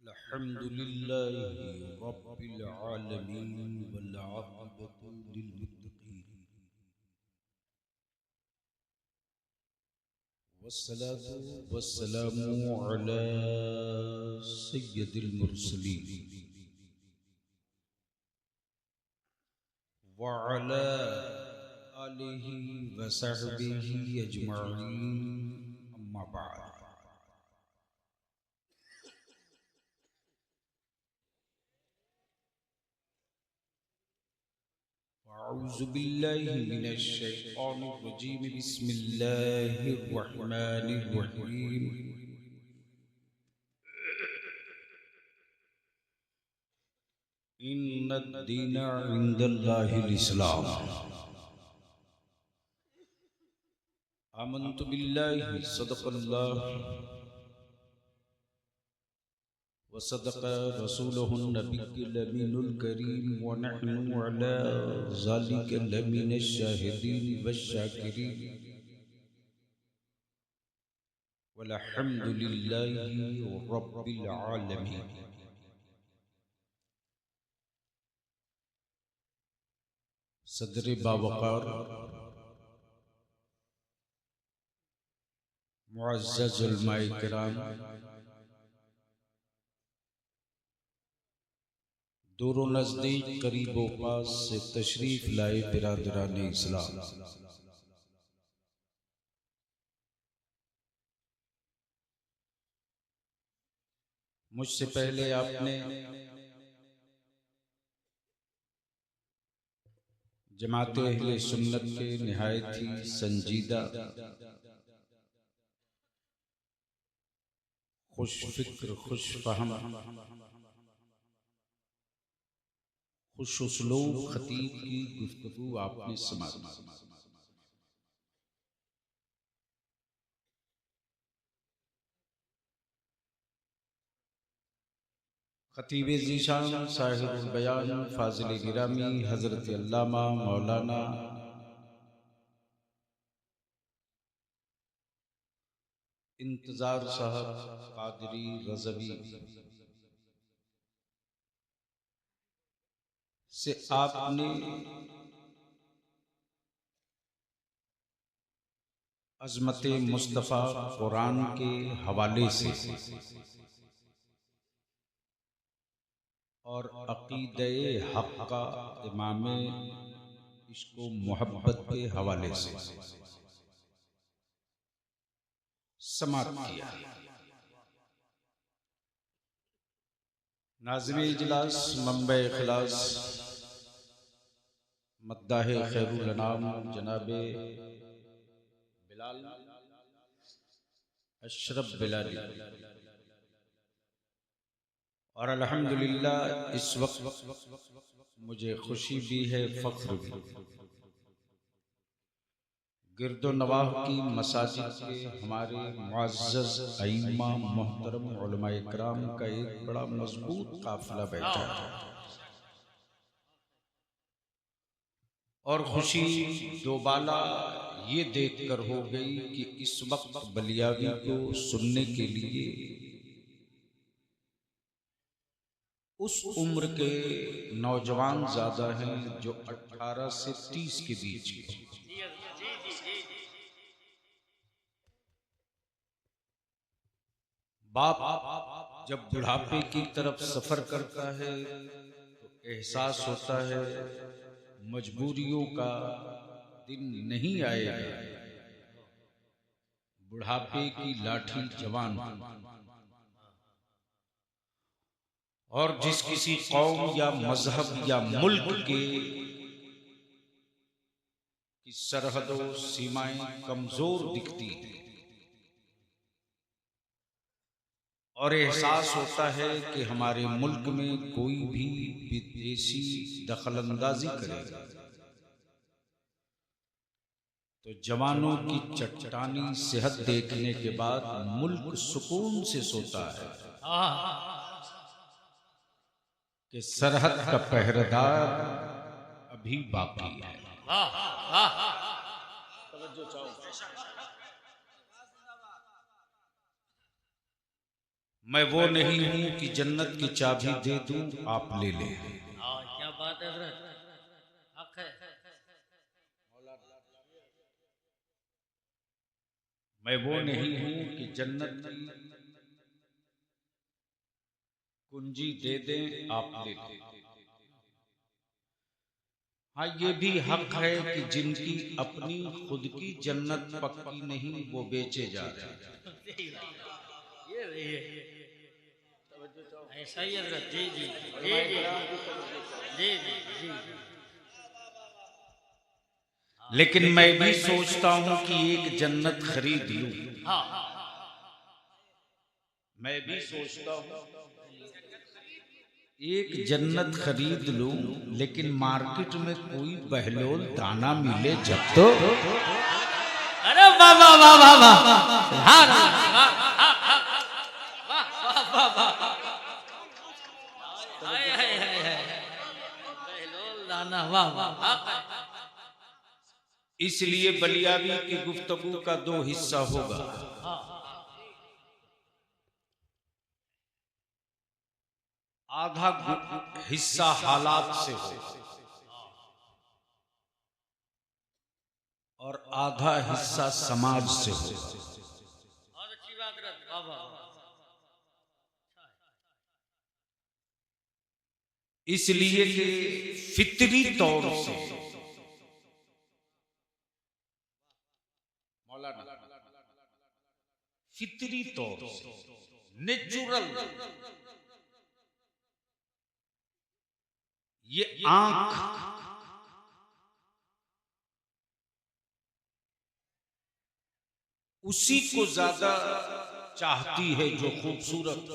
अल्हम्दुलिल्लाहि रब्बिल आलमीन वल आक़िबतु लिल मुत्तक़ीन वस्सलातु वस्सलामु अला सय्यिदिल मुरसलीन व अला आलिहि व सहबिहि अजमईन अम्मा बाद। अऊज़ु बिल्लाहि मिनश शैतानिर रजीम बिस्मिल्लाहिर रहमानिर रहीम। इन्नद दीना इंदल्लाहिल इस्लाम। आमन्तु बिल्लाहि सदक़ल्लाहु व सदक़ रसूलुहुन नबिय्युल अमीनुल करीम व नहनु अला ज़ालिका लमिनश शाहिदीन वश्शाकिरीन वल्हम्दुलिल्लाहि रब्बिल आलमीन। सदर बावक़ार मुअज़्ज़ज़ उलमाए किराम, दूर नज़दीक करीब व पास से तशरीफ लाए बिरादराने इस्लाम, मुझसे पहले आपने जमाते अहले सुन्नत के निहायत ही संजीदा, खुश फिक्र, खुश फहम, खुश उसलूब खतीब की गुफ्तगू आपने समाई। खतीब ज़ीशान साहिबुल बयान फाज़िल गिरामी हज़रत अल्लामा मौलाना इंतज़ार साहब कादरी रज़वी से आपने अज़मते मुस्तफ़ा कुरान के हवाले से और अक़ीदे हक़ का इमामे इश्क़ व मोहब्बत के हवाले से समाअत किया। नाज़िम इजलास मंबे इखलास मद्दाह खैरुल अनाम जनाबे बिलाल अशरफ बिलाली, और अल्हम्दुलिल्लाह इस वक्त मुझे खुशी भी है, फ़ख्र भी, गिरदो नवाह की मसाजिद के हमारे मुअज़्ज़ज़ अइम्मा मोहतरम उलमाए इकराम का एक बड़ा मजबूत काफिला बैठा है, और खुशी दोबाला ये देखकर हो गई कि इस वक्त बलियावी को सुनने के लिए उस उम्र के नौजवान ज्यादा हैं जो 18 से 30 के बीच के। बाप जब बुढ़ापे की तरफ सफर करता है तो एहसास होता है मजबूरियों का दिन नहीं आएगा, बुढ़ापे की लाठी जवान। और जिस किसी कौम या मजहब या मुल्क के की सरहदों सीमाएं कमजोर दिखती हैं और एहसास होता है कि हमारे मुल्क में कोई भी विदेशी दखलंदाजी करेगा, तो जवानों की चट्टानी सेहत देखने के बाद मुल्क सुकून से सोता है कि सरहद का पहरेदार अभी बाकी है। मैं वो नहीं हूं कि जन्नत की चाबी दे दूं आप ले ले। क्या बात है हजरत, हक है। मैं वो नहीं हूं कि जन्नत की कुंजी दे दें आप ले ले। हाँ, ये भी हक है कि जिनकी अपनी खुद की जन्नत पक्की नहीं वो बेचे जा रहे हैं। ऐसा ही हजरत। जी जी जी जी जी जी। लेकिन मैं भी सोचता हूं कि एक जन्नत खरीद लूं। हाँ, मैं भी सोचता हूं एक जन्नत खरीद लूं, लेकिन मार्केट में कोई बहलोल दाना मिले जब तो। अरे वाह वाह वाह वाह वाह, हाँ दाना, वाह वाह। इसलिए बलियाबी की गुफ्तगू का दो हिस्सा होगा। आधा हिस्सा हालात से हो और आधा हिस्सा समाज से हो। बहुत अच्छी बात रत, वाह वाह। इसलिए कि फितरी तौर से मौलाना, फितरी तौर से नेचुरल ये आंख उसी को ज्यादा चाहती है जो खूबसूरत।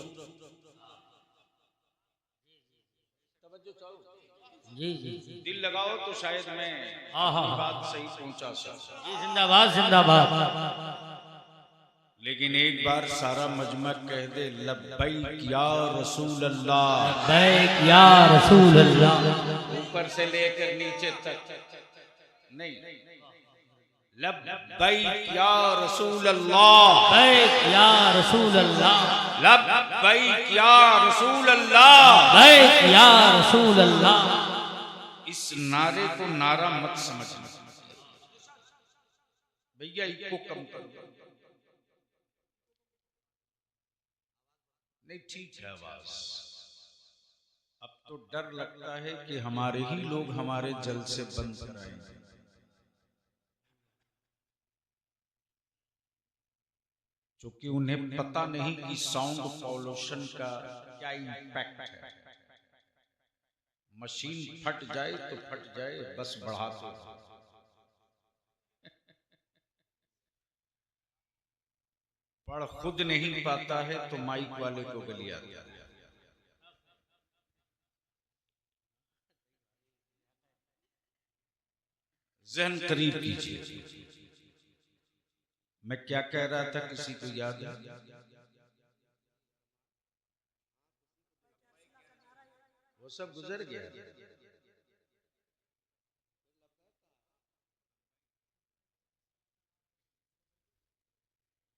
जी जी, दिल लगाओ तो शायद मैं बात सही पहुंचा सकता। जी जिंदाबाद जिंदाबाद। लेकिन एक बार सारा मजमा कह दे लब्बैक या रसूल अल्लाह, लब्बैक या रसूल अल्लाह। ऊपर से लेकर नीचे तक नहीं, लब्बैक या रसूल अल्लाह, लब्बैक या रसूल अल्लाह, लब्बैक या रसूल अल्लाह, लब्बैक या रसूल अल्लाह। इस नारे को नारा मत समझना भैया, इसको कम करो। नहीं ठीक है आवाज। अब तो डर लगता है कि हमारे ही लोग हमारे जल से बंद कराएंगे। क्योंकि उन्हें पता नहीं कि साउंड पॉल्यूशन का क्या इम्पैक्ट है। मशीन फट जाए तो फट जाए, बस बढ़ा दो। पढ़ खुद नहीं पाता है तो माइक वाले को गलिया दिया। जहन करीब कीजिए। मैं क्या कह रहा था, किसी को याद है? वो सब गुजर गया।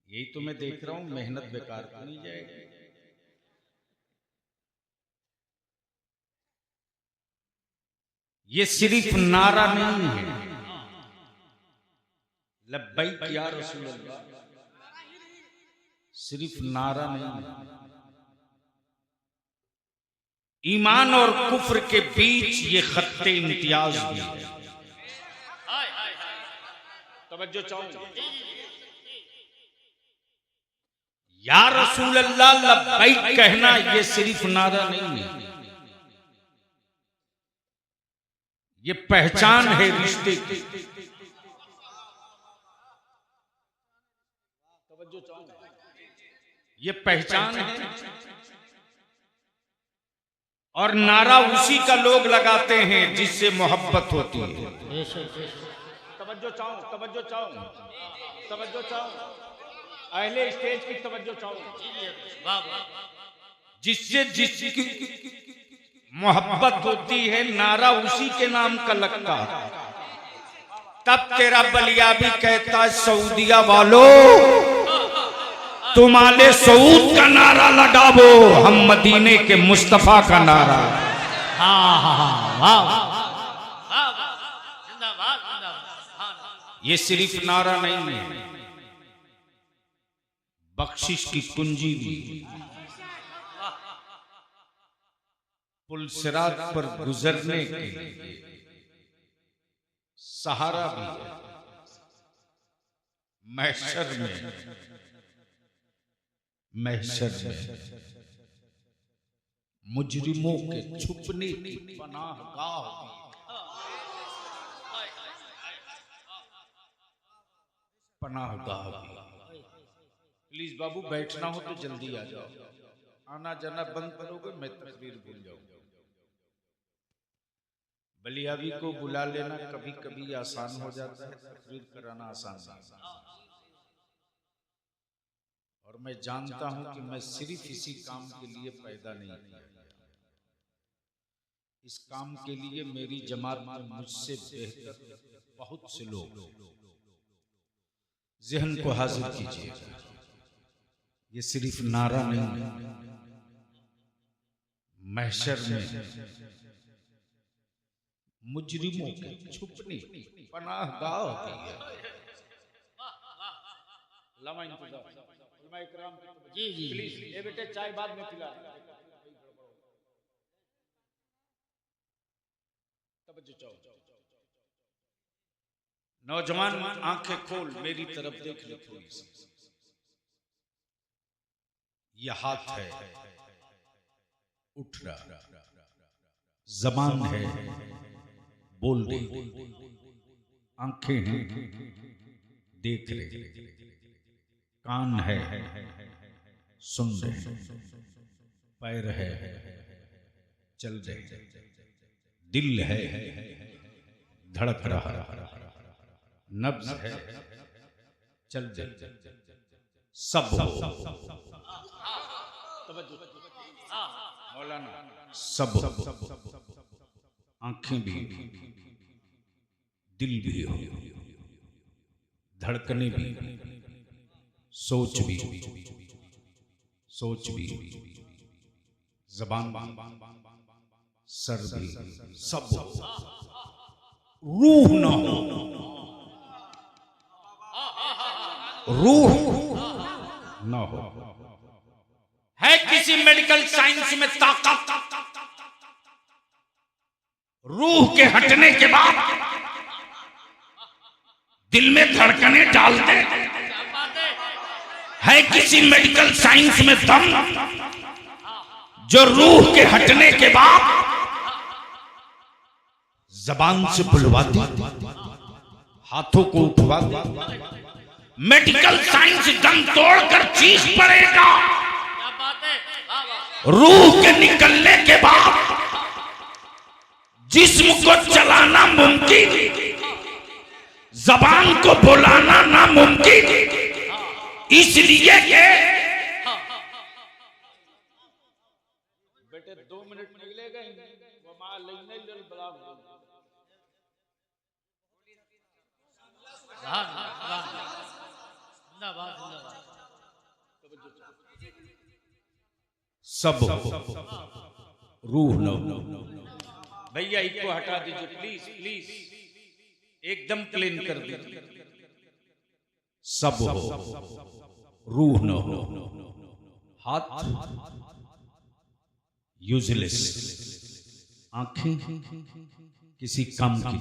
यही तो मैं देख रहा हूं, मेहनत बेकार तो नहीं जाएगी। ये सिर्फ नारा नहीं है, लब्बैक या रसूल अल्लाह सिर्फ नारा नहीं है, ईमान और कुफ्र के बीच ये खत्ते इम्तियाज भी है। तवज्जो चाहूं, या रसूल अल्लाह लब्बैक कहना ये सिर्फ नारा नहीं है, ये पहचान है रिश्ते की। ये पहचान है और नारा उसी का लोग लगाते हैं जिससे मोहब्बत होती है। तवज्जो चाहूं, तवज्जो चाहूं, तवज्जो चाहूं, अहले स्टेज की तवज्जो चाहूं। जिससे जिसकी मोहब्बत होती है नारा उसी के नाम का लगता है। तब तेरा बलिया भी कहता है सऊदिया वालों तुम आले सऊद का नारा लगावो, हम मदीने के मुस्तफा का नारा। हाँ हाँ हाँ वाह वाह जिंदाबाद जिंदाबाद। ये सिर्फ नारा नहीं है, बख्शिश की कुंजी भी। पुलसिरात पर गुजरने के लिए सहारा भी है। महशर में मुजरिमों के छुपने की पनाहगाह भी। पनाहगाह भी। प्लीज बाबू बैठना हो तो जल्दी आ जाओ, आना जाना बंद करोगे मैं तकरीर भूल जाऊंगा। बलियावी को बुला लेना कभी कभी आसान हो जाता है, तकरीर कराना आसान नहीं। और मैं जानता हूं कि मैं सिर्फ इसी काम के लिए पैदा नहीं किया गया। इस काम के लिए मेरी जमात में मुझसे बेहतर बहुत से लोग। ज़हन को हाजिर कीजिए, ये सिर्फ नारा नहीं, महशर में मुजरिमों के छुपने पनाहगाह की है। जी जी प्लीज ये बेटे चाय बाद में पिला। नौजवान आंखें खोल, मेरी तरफ देख ले थोड़ी सी। यह हाथ है उठ रहा, जबान है बोल दे, आंखें हैं देख रहे, कान है सुन रहे, पैर है चल रहे, दिल है धड़क रहा, नब्ज है चल रहे, सब हो मौलाना, सब हो, आंखें भी, दिल भी हो, धड़कने भी, सोच भी, जबान भी, सर भी, सब हो, रूह ना हो, रूह ना हो। है किसी मेडिकल साइंस में ताकत रूह के हटने के बाद दिल में धड़कने डाल दे? है किसी मेडिकल साइंस में दम जो रूह के हटने के बाद जबान से बुलवा दे, हाथों को उठवा दे? मेडिकल साइंस दम तोड़कर चीख पड़ेगा। रूह के निकलने के बाद जिस्म को चलाना मुमकिन, जबान को बुलाना नामुमकिन, इसलिए कि बेटे 2 मिनट निकलेगा वो मां लेने ले बड़ा सब रूह न भैया इसको हटा दीजिए प्लीज प्लीज, एकदम क्लीन कर दीजिए। सब हो रूह न हो, हाथ यूजलेस, आंखें किसी काम की,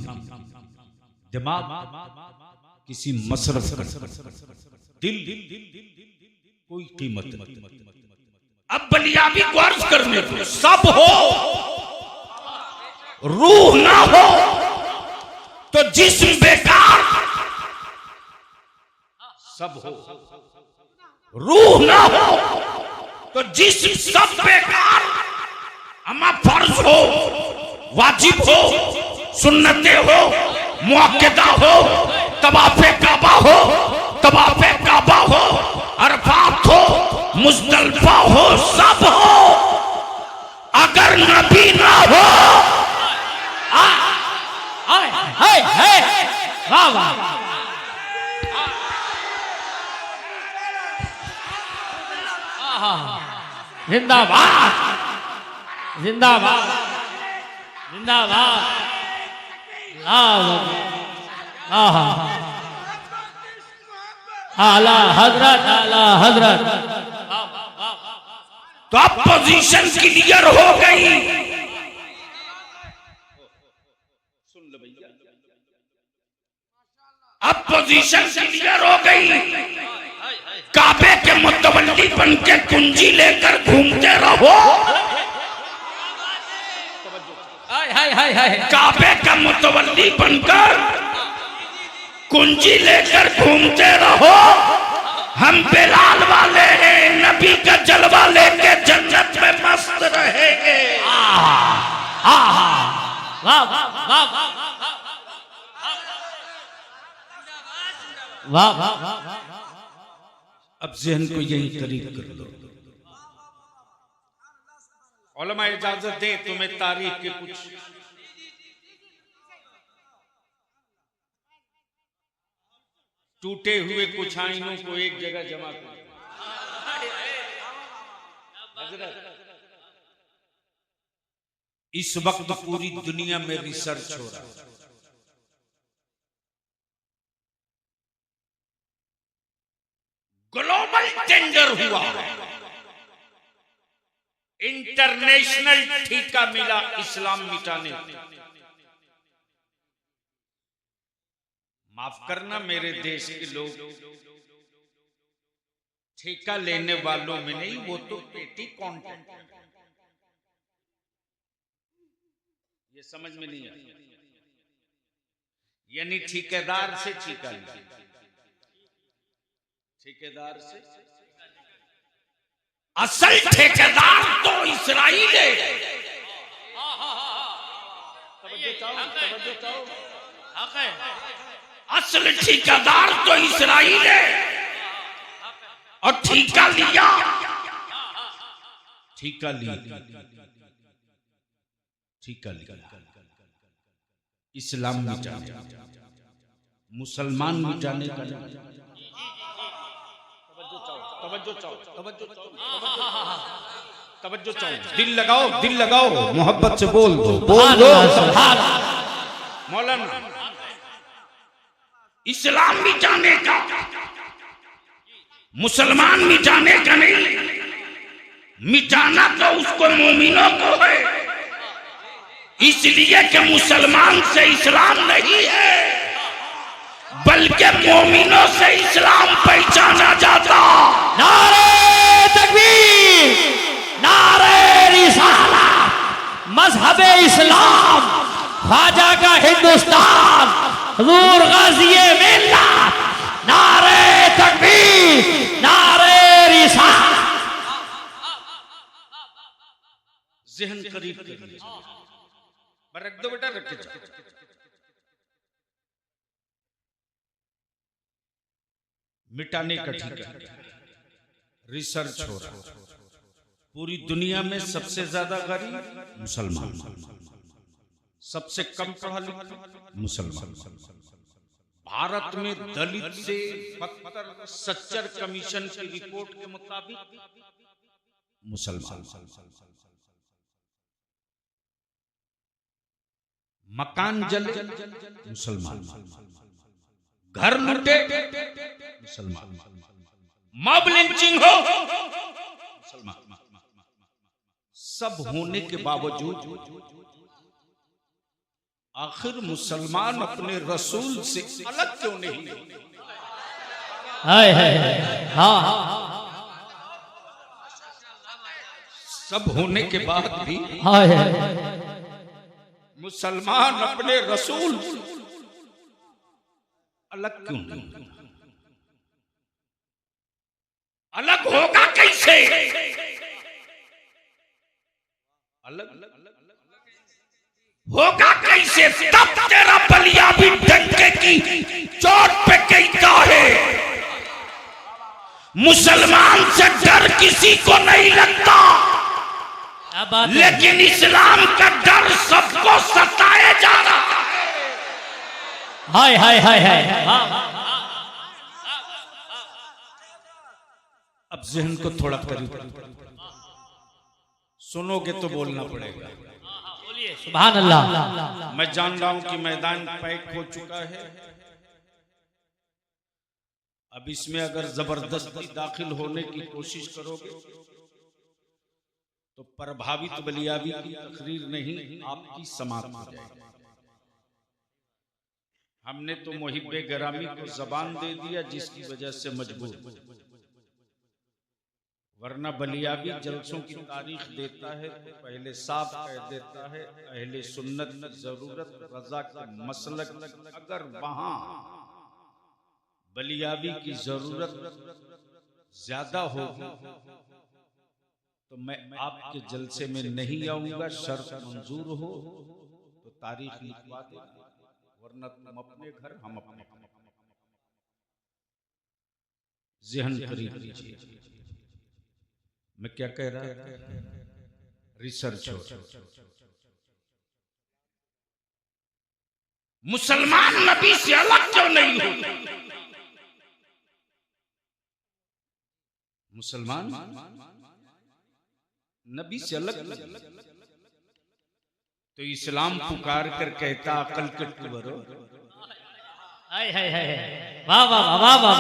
दिमाग किसी मसरफ का, दिल कोई कीमत नहीं। अब बलियाबी को अर्ज करने को सब हो रूह ना हो तो जिस्म बेकार, सब हो रूह ना हो तो जिस्म सब बेकार। अमा फर्ज हो, वाजिब हो, सुन्नते हो, मुअक्कदा हो, तवाफे काबा हो, तवाफे काबा हो, अरफात हो, मुज़दलिफा हो, सब हो। अगर नबी ना हो जिंदाबाद जिंदाबाद जिंदाबाद आला हजरत आला हजरत। तो अब पोजीशन क्लियर हो गई। सुन लो भैया, अब पोजीशन क्लियर हो गई। काबे के मुतवल्ली बन के कुंजी लेकर घूमते रहो। काबे का मुतवल्ली बनकर कुंजी लेकर घूमते रहो। हम बिलाल वाले हैं, नबी का जलवा लेके जन्नत में मस्त रहेंगे। अब ज़हन को यही करीब कर लो। उलमा इजाजत दे तुम्हें तारीख के कुछ टूटे हुए कुछ आईनों को एक जगह जमा कर। इस वक्त पूरी दुनिया में रिसर्च हो रहा है। ग्लोबल टेंडर हुआ, इंटरनेशनल ठेका मिला इस्लाम मिटाने। माफ करना मेरे देश के लोग, ठेका लेने वालों में नहीं, वो तो पेटी कॉन्टेंट है। ये समझ में नहीं आया। यानी ठेकेदार से ठेका लिया, ठेकेदार से। असल ठेकेदार तो इस्राइल है। असल ठेकेदार तो इस्राइल है और ठेका लिया, ठेका लिया, ठेका लिया। इस्लाम मिटाने, मुसलमान मिटाने का नहीं। तवज्जो चाहो, दिल लगाओ, दिल लगाओ, मोहब्बत से बोल दो, बोल दो। मौलाना, इस्लाम मिटाने का, मुसलमान मिटाने का नहीं। मिटाना तो उसको मोमिनों को है, इसलिए कि मुसलमान से इस्लाम नहीं है, बल्कि मोमिनों से इस्लाम पहचाना जाता। नारे तकबीर, नारे रिसालत, मजहबे इस्लाम, ख्वाजा का हिंदुस्तान, हुजूर गाज़िए मिल्लत। नारे तकबीर, नारे रिसालत। ज़हन करीब करिए, रख दो बेटा, रख के मिटाने का ठेका। रिसर्च हो रहा है पूरी दुनिया में। सबसे ज्यादा गरीब मुसलमान, सबसे कम पढ़ा लिखा मुसलमान। भारत में दलित से 70 कमीशन की रिपोर्ट के मुताबिक मुसलमान। मकान जले मुसलमान, घर लूटे मुसलमान, मॉब लिंचिंग हो मुसलमान। सब होने के बावजूद आखिर मुसलमान अपने रसूल से अलग क्यों नहीं? सब होने के बाद भी मुसलमान अपने रसूल अलग क्यों नहीं? अलग होगा कैसे? अलग होगा कैसे? तब तेरा बलिया भी डंके की चोट पे कहता है मुसलमान से डर किसी को नहीं लगता, लेकिन इस्लाम का डर सबको सताए जा रहा है। हाय हाय हाय हाय। अब जहन को थोड़ा करीब, सुनोगे तो बोलना पड़ेगा। बोलिए सुभान अल्लाह। मैं जान रहा हूं कि मैदान पैक हो चुका है। अब इसमें अगर जबरदस्ती दाखिल होने की कोशिश करोगे तो प्रभावित बलियाबी की तकरीर नहीं, आपकी समाप्त हो जाएगी। हमने तो मुहिब्बे गरामी को जबान दे दिया, जिसकी वजह से मजबूर, वरना बलियाबी जलसों की तारीख देता है तो पहले साफ कह देता है अहले सुन्नत की जरूरत रजा के मसलक, अगर वहां बलियाबी की जरूरत ज्यादा होगी तो मैं आपके जलसे में नहीं आऊंगा। शर्त मंजूर हो तो तारीख लिखवा देना, वरना तुम अपने घर हम अपने। ज़हन करीब लीजिए। मैं क्या कह रहा था? रिसर्च हो। मुसलमान नबी से अलग क्यों नहीं होते? मुसलमान नबी से अलग, तो इस्लाम पुकार कर कहता अकल के टुवरो। हाय हाय हाय, वाह वाह वाह वाह,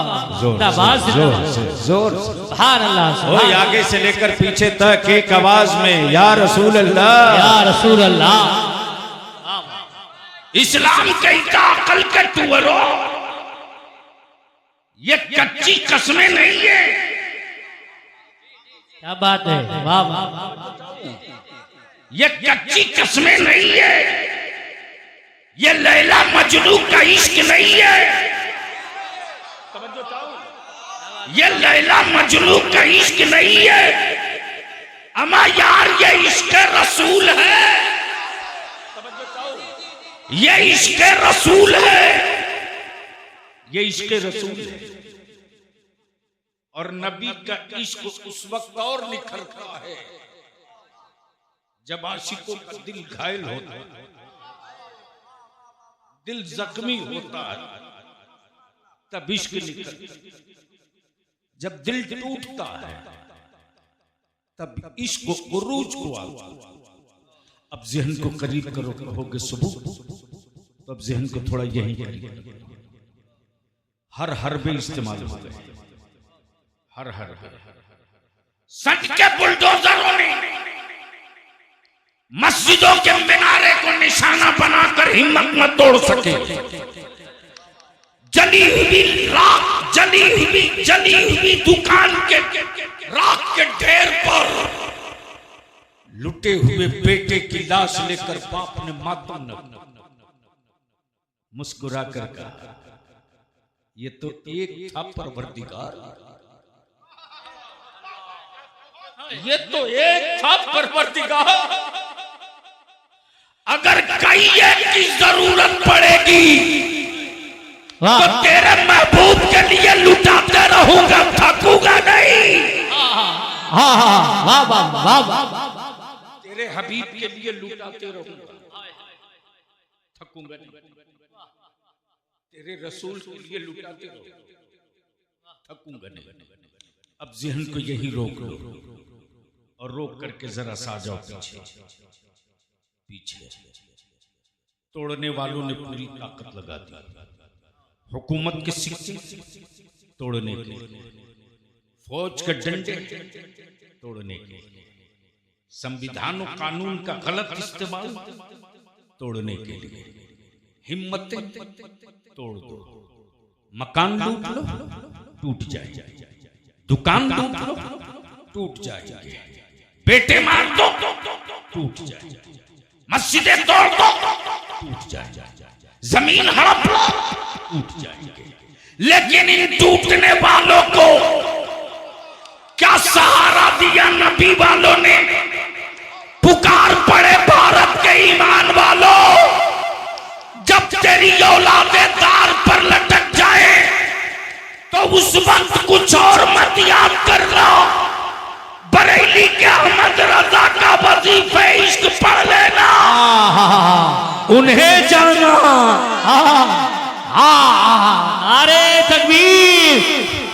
जोर सुभान अल्लाह। वो आगे से लेकर पीछे तक एक आवाज में या रसूल अल्लाह, या रसूल अल्लाह। इस्लाम कहता अकल के टुवरो, ये कच्ची कसमें नहीं है। क्या बात है, वाह वाह। ये कच्ची कसमें नहीं है, ये लैला मजनू का इश्क नहीं है। ये लैला मजनू का इश्क नहीं है, अमा यार ये इश्क रसूल है। ये इश्क रसूल है, ये इश्क रसूल है। और नबी का इश्क उस वक्त और निखरता है जब आशिकों का दिल घायल होता है, दिल जख्मी होता है, तब इश्क निकलता। जब दिल टूटता है तब इश्क उरूज को आता। अब ज़हन को करीब करो, कहोगे सुबह, तो अब ज़हन को थोड़ा यही करीब। हर हरबे इस्तेमाल हो गए, हर सच के बुलडोजरों ने मस्जिदों के मिनारे को निशाना बनाकर हिम्मत न तोड़ सके। जली हुई दुकान के राख के ढेर पर लुटे हुए बेटे की लाश लेकर बाप ने मातम मुस्कुरा कर कहा, ये तो एक था परवरदिगार, ये तो एक था परवरदिगार। अगर कई की जरूरत पड़ेगी तो तेरे महबूब के लिए लुटाते रहूंगा, थकूंगा नहीं। तेरे हबीब के लिए लुटाते रहूंगा, थकूंगा नहीं। तेरे रसूल के लिए लुटाते रहूंगा, थकूंगा नहीं। अब ज़हन को यही रोक लो और रोक करके जरा सा जाओ पीछे। तोड़ने वालों ने पूरी ताकत लगा दी हुकूमत के सिक्के तोड़ने के लिए, फौज के डंडे तोड़ने के लिए, संविधान और कानून का गलत इस्तेमाल तोड़ने के लिए। हिम्मतें तोड़ दो, मकान लूट लो टूट जाए, दुकान लूट लो टूट जाएगी, बेटे मार दो टूट जाए, मस्जिदें तोड़ दो टूट जाए, जमीन हड़प लो टूट जाएंगे। लेकिन इन टूटने वालों को क्या सहारा दिया नबी वालों ने? पुकार पड़े भारत के ईमान वालों, जब तेरी औलादे दार पर लटक जाए तो उस वक्त कुछ और मत याद कर लो। बरेली के अहमद रजा का वजीफे इश्क पढ़ लेना, उन्हें जाना। नारे तकबीर,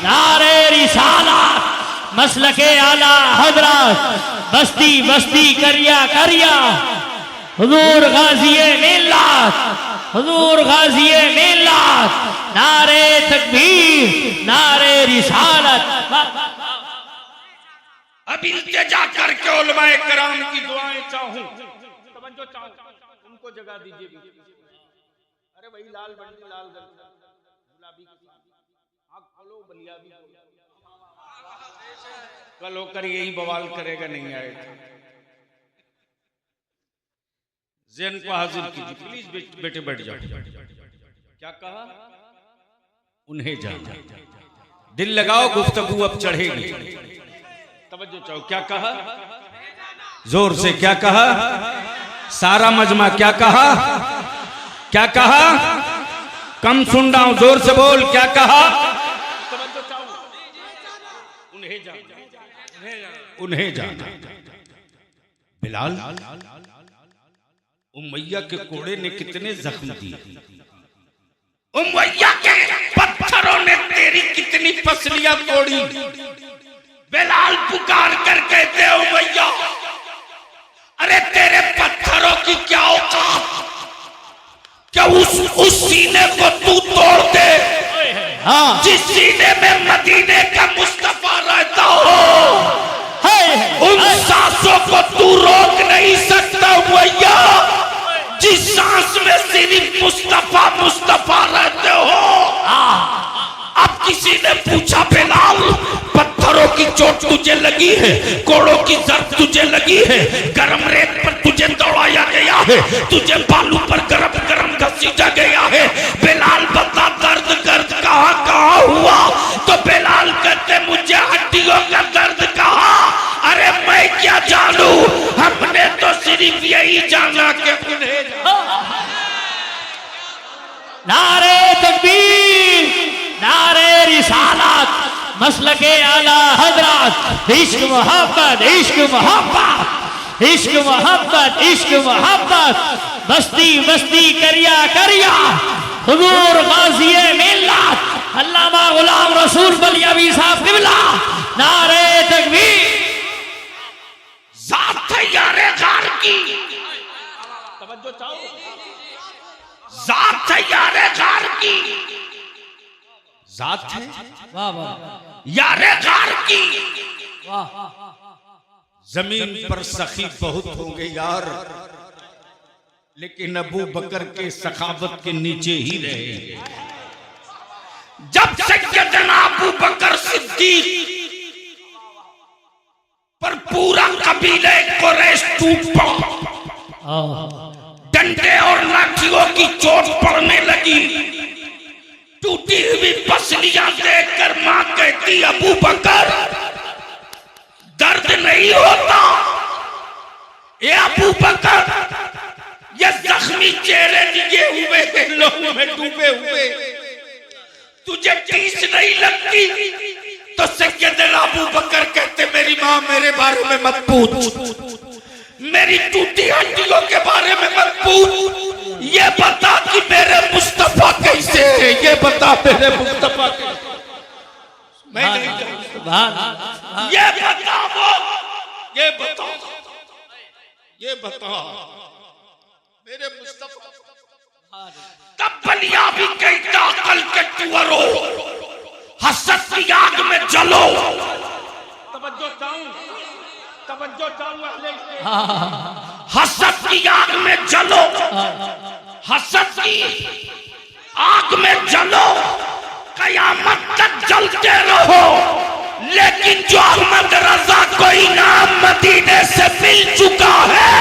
नारे रिसाला, मसलके आला हजरत बस्ती बस्ती करिया करिया हुजूर गाजिए मिल्लत, हुजूर गाजिए मिल्लत, नारे तकबीर, नारे रिसालत। अब इल्तिजा करके उलमाए कराम की दुआएं चाहूं, तवज्जो चाहूं, उनको जगा दीजिए। अरे भाई लाल बंडी लाल गुलाबी आँख खोलो, बलिया भी कल होकर यही बवाल करेगा, नहीं आए ज़हन को हाजिर कीजिए प्लीज। बेटे बैठ जाओ। क्या कहा? उन्हें जाना, दिल लगाओ, गुफ्तगू अब चढ़ेगी। तवज्जो चाहो, क्या कहा? जोर से क्या कहा? सारा मजमा क्या कहा? क्या कहा? कम सुन रहा हूं, जोर से बोल, क्या कहा? तवज्जो चाहो, उन्हें जाना, उन्हें जाना। बिलाल, उमैया के कोड़े ने कितने जख्म दिए, उमैया के पत्थरों ने तेरी कितनी पसलियां तोड़ी। बिलाल पुकार कर कहते उमैया, अरे तेरे पत्थरों की क्या औकात, क्या उस सीने को तू तोड़ दे जिस सीने में मदीने का मुस्तफा रहता हो। उन सांसों को तू रोक नहीं सकता उमैया जिस सांस में सिर्फ मुस्तफा मुस्तफा रहते हो। अब किसी ने पूछा, बिलाल पत्थरों की चोट तुझे लगी है, कोड़ों की जर्द तुझे लगी है, गरम रेत पर तुझे दौड़ाया गया है, तुझे बालू पर गरम गरम घसीटा गया है। बिलाल बता दर्द गर्द कहाँ कहाँ हुआ? तो बिलाल कहते मुझे हड्डियों का दर्द कहा। अरे मैं क्या जानू, हमने तो सिर्फ यही जाना कि नारे तकबीर, नारे रिसालत, मसलके आला हजरत, इश्क मोहब्बत, इश्क मोहब्बत, इश्क मोहब्बत, इश्क मोहब्बत, बस्ती बस्ती करिया करिया हुजूर गाजिए मिल्लत, अल्लामा गुलाम रसूल बलियावी साहब क़िबला, नारे तकबीर। जात है यारे गार की, तवज्जो चाहो, जात है यारे गार की, जात है वाह वाह यारे गार की। वाह, जमीन पर सखी बहुत होंगे यार, लेकिन अबू बकर के सखावत के नीचे ही रहे। जब सैयदना अबू बकर सिद्दीक पर पूरा कबीले कुरैश टूट पड़ा, डंडे और लाठियों की चोट पड़ने लगी। टूटी हुई पसलियां देखकर मां कहती, अबू बकर दर्द नहीं होता? ये अबू बकर, ये जख्मी चेहरे लिए हुए लोगों में डूबे हुए, तुझे टीस नहीं लगती? तो सैयदना अबू बकर कहते, मेरी मां मेरे बारे में मत पूछ, मेरी टूटी हड्डियों के बारे में मत पूछ, ये बता कि मेरे मुस्तफा कैसे है, ये बता मेरे मुस्तफा कैसे। मैं नहीं जानता, ये बता वो, ये बता, ये बता मेरे मुस्तफा। तब बलिया भी कहता, कल के टुअरो हसद की आग में जलो। तवज्जो चाहूं, तवज्जो चाहूं, हसद की आग में जलो, हसद की आग में जलो, कयामत तक जलते रहो। लेकिन जो अहमद रजा को इनाम मदीने से मिल चुका है,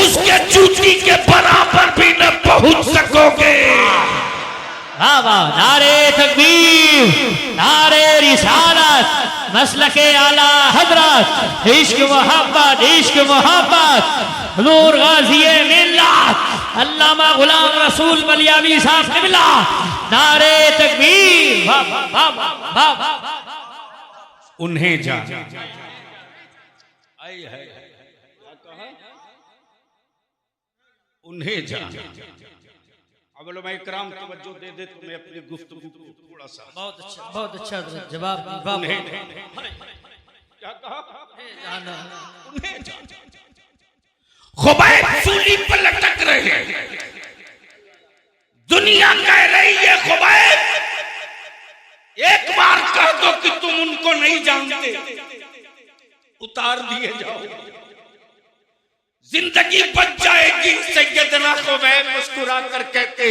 उसके चूटी के बराबर भी न पहुंच सकोगे। नारे तकबीर, नारे रिसालत, मसलके आला हजरत, इश्क मोहब्बत, इश्क मोहब्बत, हुजूर गाजिए मिल्लत, अल्लामा गुलाम रसूल बलियावी साहब क़िबला, नारे तकबीर। उन्हें जा उन्हें जा। अब उलमा इकराम तवज्जो दे दे तो मैं अपनी गुफ्तगू को थोड़ा सा, बहुत अच्छा जवाब। क्या कहा? जाना उन्हें जाना। खुबैब सूली पर लटक रहे हैं, दुनिया कह रही है खुबैब एक बार कह दो कि तुम उनको नहीं जानते, उतार दिए जाओ, जिंदगी बच जाएगी। सैयदना खुबैब मुस्कुरा कर कहते,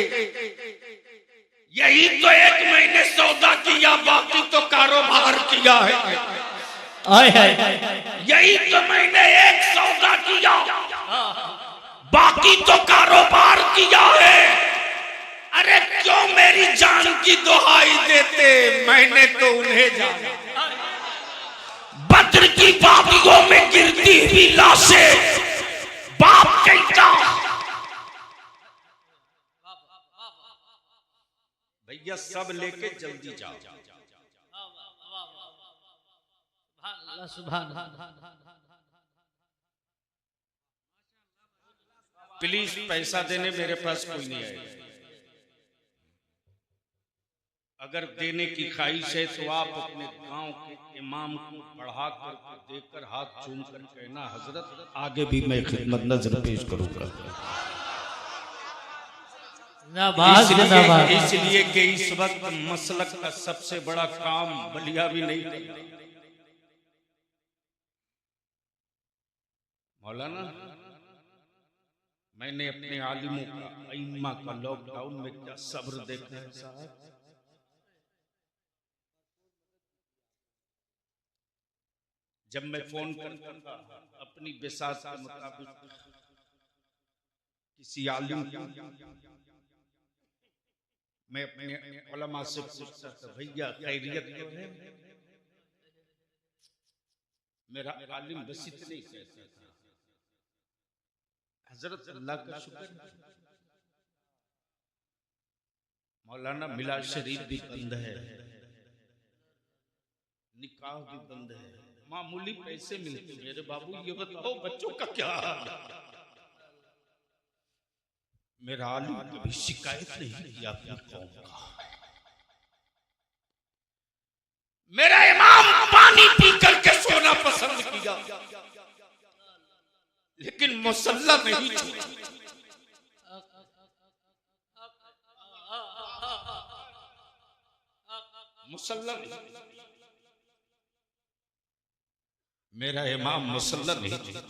यही तो 1 महीने सौदा किया, बाकी तो कारोबार किया है। यही तो मैंने 1 सौदा किया, बाकी तो कारोबार किया है। अरे क्यों मेरी जान की दुहाई देते, मैंने तो उन्हें जाना। बद्र की वादियों में गिरती हुई लाशें, बाप कहता भैया सब लेके जल्दी जाओ। प्लीज पैसा देने मेरे पास कोई नहीं आएगा। अगर देने की ख्वाहिश है तो आप अपने गांव के इमाम को बढ़ा कर देकर हाथ चूम कर कहना, हजरत आगे भी मैं खिदमत नजर पेश करूंगा। इसलिए कि इस वक्त मसलक का सबसे बड़ा काम बलिया भी नहीं है। मौलाना, मैंने अपने आलिमों का, अइम्मा का लॉकडाउन में क्या सब्र देखा है साहब। जब मैं फोन करता था अपनी बिसात के मुताबिक किसी आलिम को, मैं अपने उलमा से पूछता था, भैया खैरियत तो है? मेरा आलिम बस इतने ही कहता था, हजरत अल्लाह का शुक्र, मौलाना मिलाद शरीफ भी बंद है, निकाह भी बंद है, मामूली पैसे मिलते। मेरे बाबू ये बताओ बच्चों का क्या हाल है? मेरा आलिम कभी शिकायत नहीं किया अपनी कौम का। मेरा इमाम पानी पी करके सोना पसंद किया, लेकिन मुसल्ला नहीं छोड़ा। मुसल्ला मेरा इमाम मुसल्ला नहीं छोड़ा।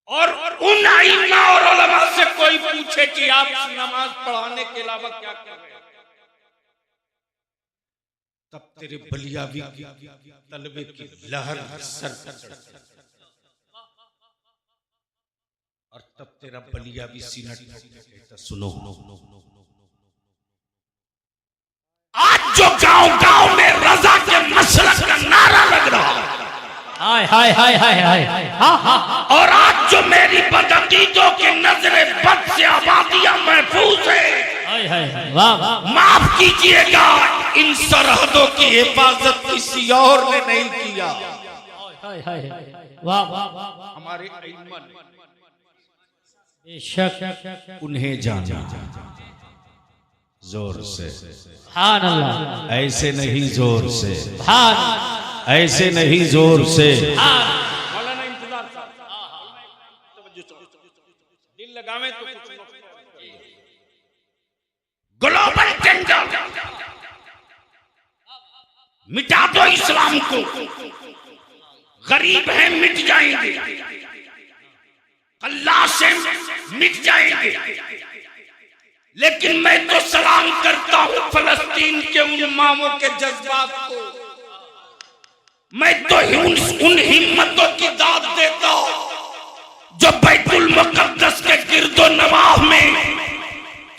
और उन आइम्मा और उलमा से कोई पूछे कि आप नमाज पढ़ाने के अलावा क्या कर रहे हैं, तब तेरे बलियावी की तलबे की लहर सर पर चढ़ती, और तब तेरा बलियावी सीना कहता, सुनो, आज जो गांव-गांव में रजा के मसलक का नारा लग रहा है, हाय हाय हाय हाय हाय हाय, और आज जो मेरी बदअकीदों के नजरे बद से आबादियां महफूज है, हाय हाय वाह, माफ कीजिएगा, इन सरहदों की हिफाजत किसी और ने नहीं किया। हाय हाय वाह वाह, हमारे अइम्मा ने बेशक उन्हें जाना जोर से, सुभान अल्लाह, ऐसे नहीं जोर से, सुभान, ऐसे नहीं जोर से। मौलाना इंतजार दिल लगावे तो ग्लोबल टेंडर मिटा दो इस्लाम को, गरीब हैं मिट जाएंगे, अल्लाह से मिट जाएंगे, लेकिन मैं तो सलाम करता हूं फलस्तीन के उन इमामों के जज्बात को। मैं तो उन हिम्मतों की दाद देता हूं जो बैतुल मुकद्दस के गिरदो नवाह में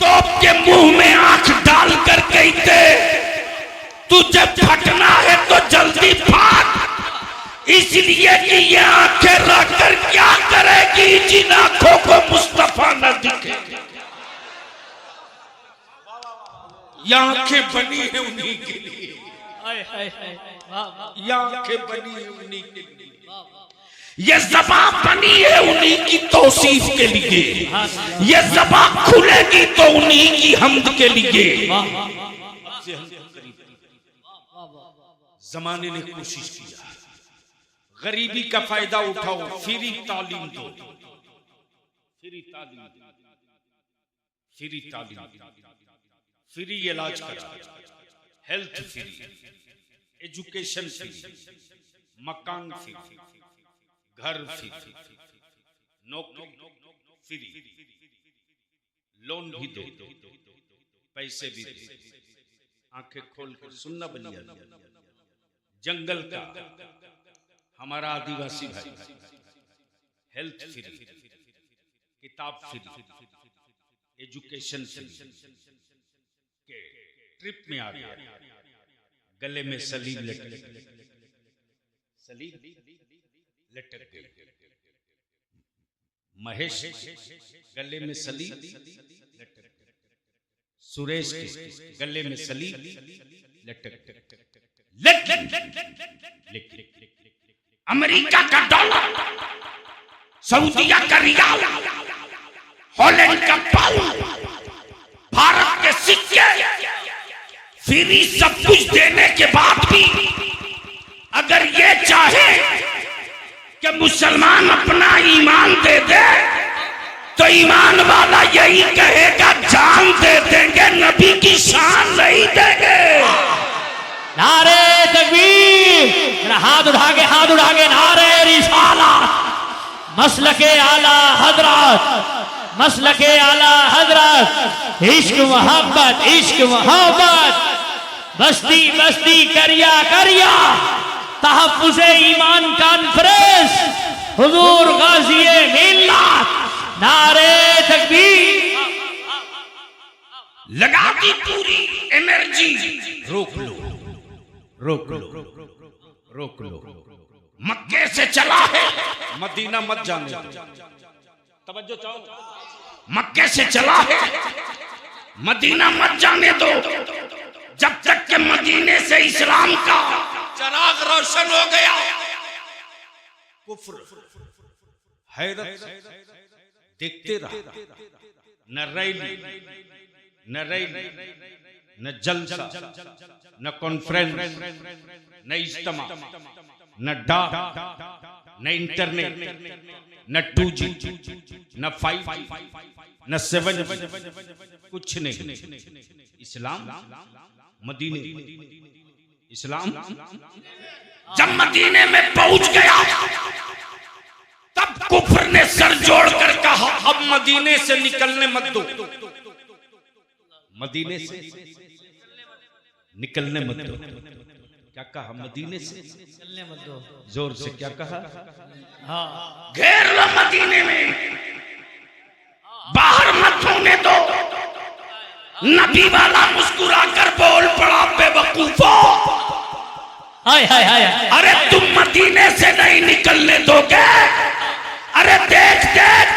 तोप के मुंह में आंख डाल कर कहते, तुझे फटना है तो जल्दी फाट, इसलिए कि ये आंखें रखकर क्या करेगी जिन आंखों को मुस्तफा न दिखे। ये आंखें बनी है उन्हीं के लिए, ये आंखें बनी है उन्हीं के लिए, ये ज़बान बनी है उन्हीं की तौसीफ के लिए, ये ज़बान खुलेगी तो उन्हीं की हम्द के लिए। जमाने ने कोशिश किया, गरीबी का फायदा उठाओ, फ्री तालीम दो, फ्री तालीम, फ्री तालीम, फ्री इलाज करा, हेल्थ फ्री, एजुकेशन फ्री, मकान फ्री, घर फ्री, नौकरी फ्री, लोन भी दे, पैसे भी दे। आंखें खोल कर सुनना बलिया, जंगल का हमारा आदिवासी भाई, हेल्थ फ्री, किताब फ्री, एजुकेशन फ्री, के ट्रिप में आ गया, गले में सलीब लटक गई, महेश गले में सलीब लटक, सुरेश के गले में सलीब लटक, लेकिन अमेरिका का डॉलर, सऊदीया का रियाल, हॉलैंड का पाउंड, भारत के सिक्के, फ्री सब कुछ देने के बाद भी अगर ये चाहे कि मुसलमान अपना ईमान दे दे, तो ईमान वाला यही कहेगा जान दे देंगे, नबी की शान नहीं देंगे। नारे तकबीर, हाथ उठा के नारे रिसाला, मसलके आला हजरत, मसलके आला हजरत, इश्क मोहब्बत, इश्क मोहब्बत, बस्ती बस्ती करिया करिया, तहफ्फुज़े ईमान कॉन्फ्रेंस, हुजूर गाज़िए मिल्लत, नारे तकबीर। लगा दी पूरी एनर्जी, रोक लो, रोक लो, रोक लो, मक्के से चला है, मदीना मत जाने दो, तवज्जो चाहो, मक्के से चला है, मदीना मत जाने दो, जब तक के मदीने से इस्लाम का चराग रोशन हो गया। कुफ्र हैरत देखते रहा, न रैली, न रैली, न जलसा, न कॉन्फ्रेंस, न इज्तिमा, न डाक, न इंटरनेट, न 2G, न 5G, न 7G, कुछ नहीं। इस्लाम मदीने, इस्लाम जब मदीने में पहुंच गया, तब कुफ्र ने सर जोड़कर कहा अब मदीने से निकलने मत दो, मदीने से निकलने मत दो। क्या कहा? मदीने से निकलने मत दो। जोर से क्या कहा? हाँ, घेर लो मदीने में, बाहर मत होने दो। नबी वाला मुस्कुराकर बोल पड़ा बेवकूफो, हाय हाय हाय, अरे तुम मदीने से नहीं निकलने दोगे? अरे देख देख,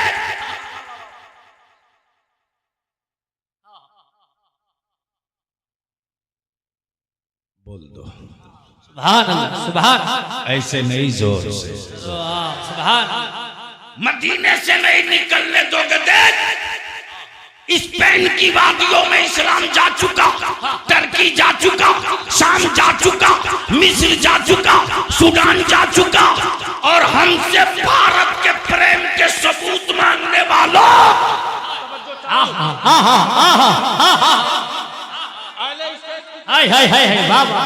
बोल दो सुभान अल्लाह, सुभान, ऐसे नहीं, जोर से सुभान। मदीने से नहीं निकलने दोगे। देख, स्पेन की वादियों में इस्लाम जा चुका, टर्की जा चुका, शाम जा चुका, मिस्र जा चुका, सूडान जा चुका, और हमसे भारत के प्रेम के सबूत मांगने वालों, हाय हाय हाय हाय, बाबा,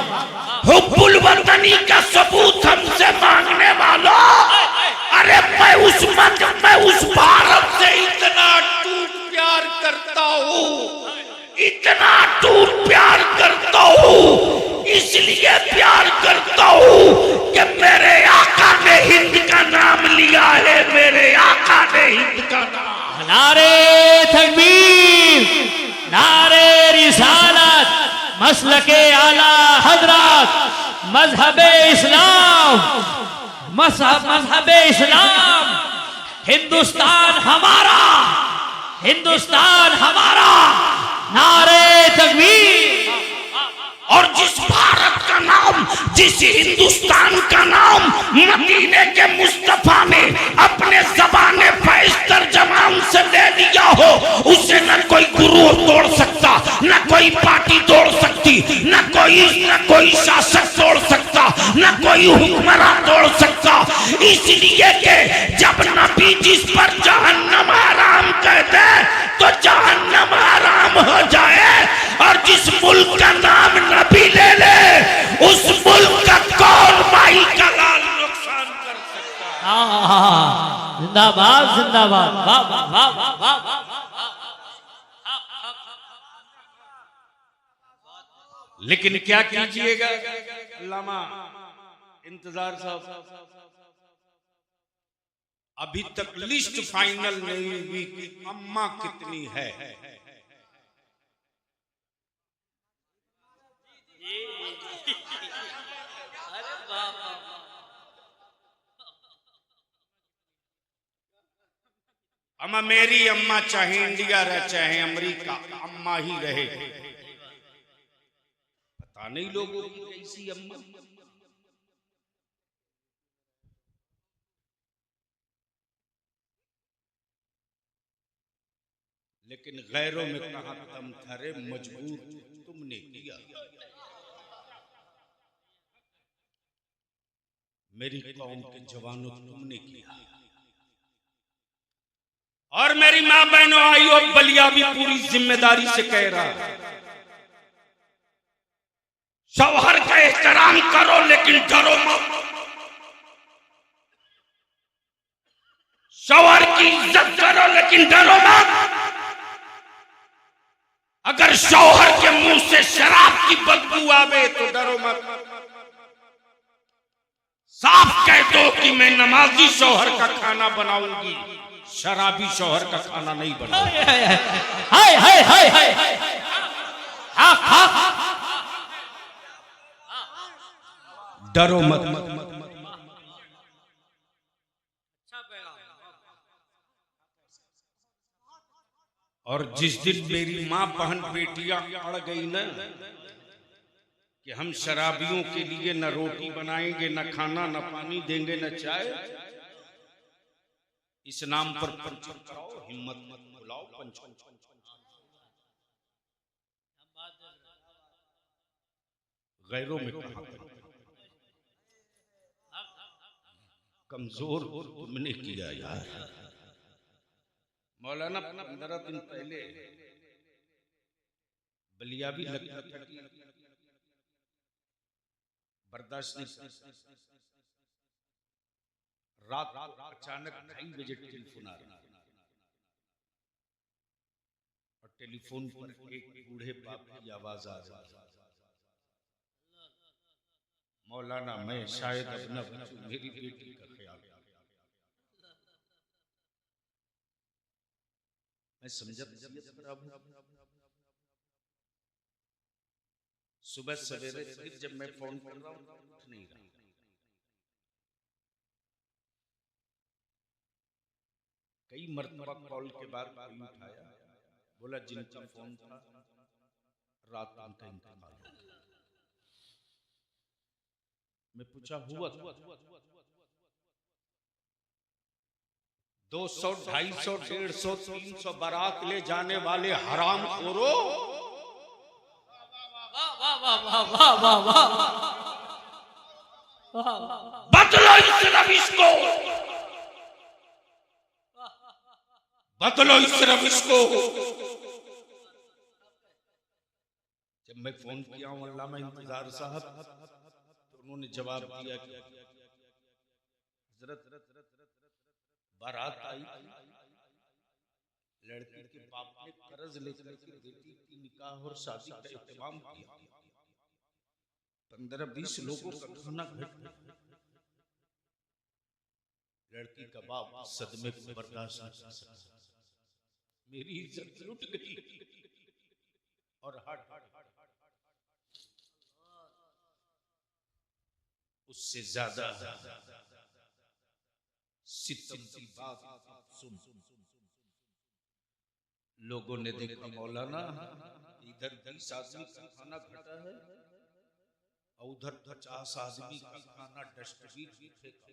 हुब्बुल वतनी का सबूत हमसे मांगने वालों, अरे मैं उस भारत से इतना टूट प्यार करता हूँ, इतना टूट प्यार करता हूँ, इसलिए प्यार करता हूँ कि मेरे आका ने हिंद का नाम लिया है, मेरे आका ने हिंद का नाम। नारे तकबीर, नारे रिसालत, मसलके आला हजरत, मजहबे इस्लाम, मजहबे इस्लाम, हिंदुस्तान हमारा, हिंदुस्तान हमारा, नारे तकबीर। और जिस भारत का नाम, जिस हिंदुस्तान का नाम मदीने के मुस्तफा ने अपने ज़बाने फैज़ तर्जमान से ले लिया हो, उसे न कोई गुरु तोड़ सकता, न कोई पार्टी तोड़ सकती, न कोई शासक तोड़ सकता। न कोई हुक्मरान तोड़ सकता। इसलिए कि जब नबी जिस पर जहन्नम हराम कह दे तो जहन्नम हराम हो जाए, और जिस मुल्क का नाम नबी ले ले उस मुल्क का कौन माई का लाल नुकसान कर सकता है। जिंदाबाद जिंदाबाद, वाह वाह वाह वाह वाह वाह। लेकिन क्या कीजिएगा अल्लामा इंतजार साहब, अभी तक लिस्ट फाइनल नहीं हुई कि अम्मा कितनी है। अम्मा, मेरी अम्मा चाहे इंडिया रहे चाहे अमेरिका, अम्मा ही रहे। पता नहीं लोगों की कैसी अम्मा। लेकिन गैरों में कहा दम था रे, मजबूर तुमने किया। मेरी कौम के जवानों तुमने किया। और मेरी माँ बहनों आइयो, बलिया भी पूरी जिम्मेदारी से कह रहा, शौहर का एहतराम करो लेकिन डरो मत। शौहर की इज्जत करो लेकिन डरो मत। अगर शौहर के मुंह से शराब की बदबू आवे तो डरो मत। साफ कह दो कि मैं नमाजी शौहर का खाना बनाऊंगी, शराबी शौहर का खाना नहीं बनाऊंगी। हाय हाय हाय हाय, डरो मत। और जिस दिन मेरी माँ बहन बेटियां अड़ गई ना कि हम शराबियों के लिए न रोटी बनाएंगे, न खाना, न पानी देंगे, न चाय, इस नाम पर पंचम कराओ, हिम्मत मत बुलाओ पंचम। गैरों में कहा कमजोर तुमने किया यार। मौलाना 15 दिन पहले बलिया भी लगता था कि बर्दाश्त नहीं। रात अचानक 2:30 बजे टेलीफोन आ रहा, और टेलीफोन पर एक बूढ़े बाप की आवाज आ रही, मौलाना मैं शायद अब न बचूं, मेरी बेटी का ख्याल। मैं समझा सुबह सवेरे फिर जब मैं फोन कर रहा हूं उठ नहीं रहा। कई मरतबा कॉल के बाद कोई उठाया, बोला जिनका फोन था रात उनका इंतकाल हो गया। मैं पूछा हुआ 200, 250, 150, 300 बारात ले जाने वाले हराम खोरो, बदलो इस रविश को, बदलो इस रविश को। जब मैं फोन किया हूं अल्लामा इंतजार साहब, तो उन्होंने जवाब दिया कि हजरत बारात आई, लड़की के बाप ने कर्ज लेकर के बेटी की निकाह और शादी का एहतमाम किया। 15-20 लोगों का खाना घट गया। लड़की का बाप सदमे को बर्दाश्त नहीं कर सका, मेरी इज्जत लुट गई। और उससे ज्यादा सितम की बात सुन, लोगों ने देखा मौलाना इधर 20 आदमी का खाना घटा है और उधर 50 आदमी का खाना डस्टबिन में फेंका।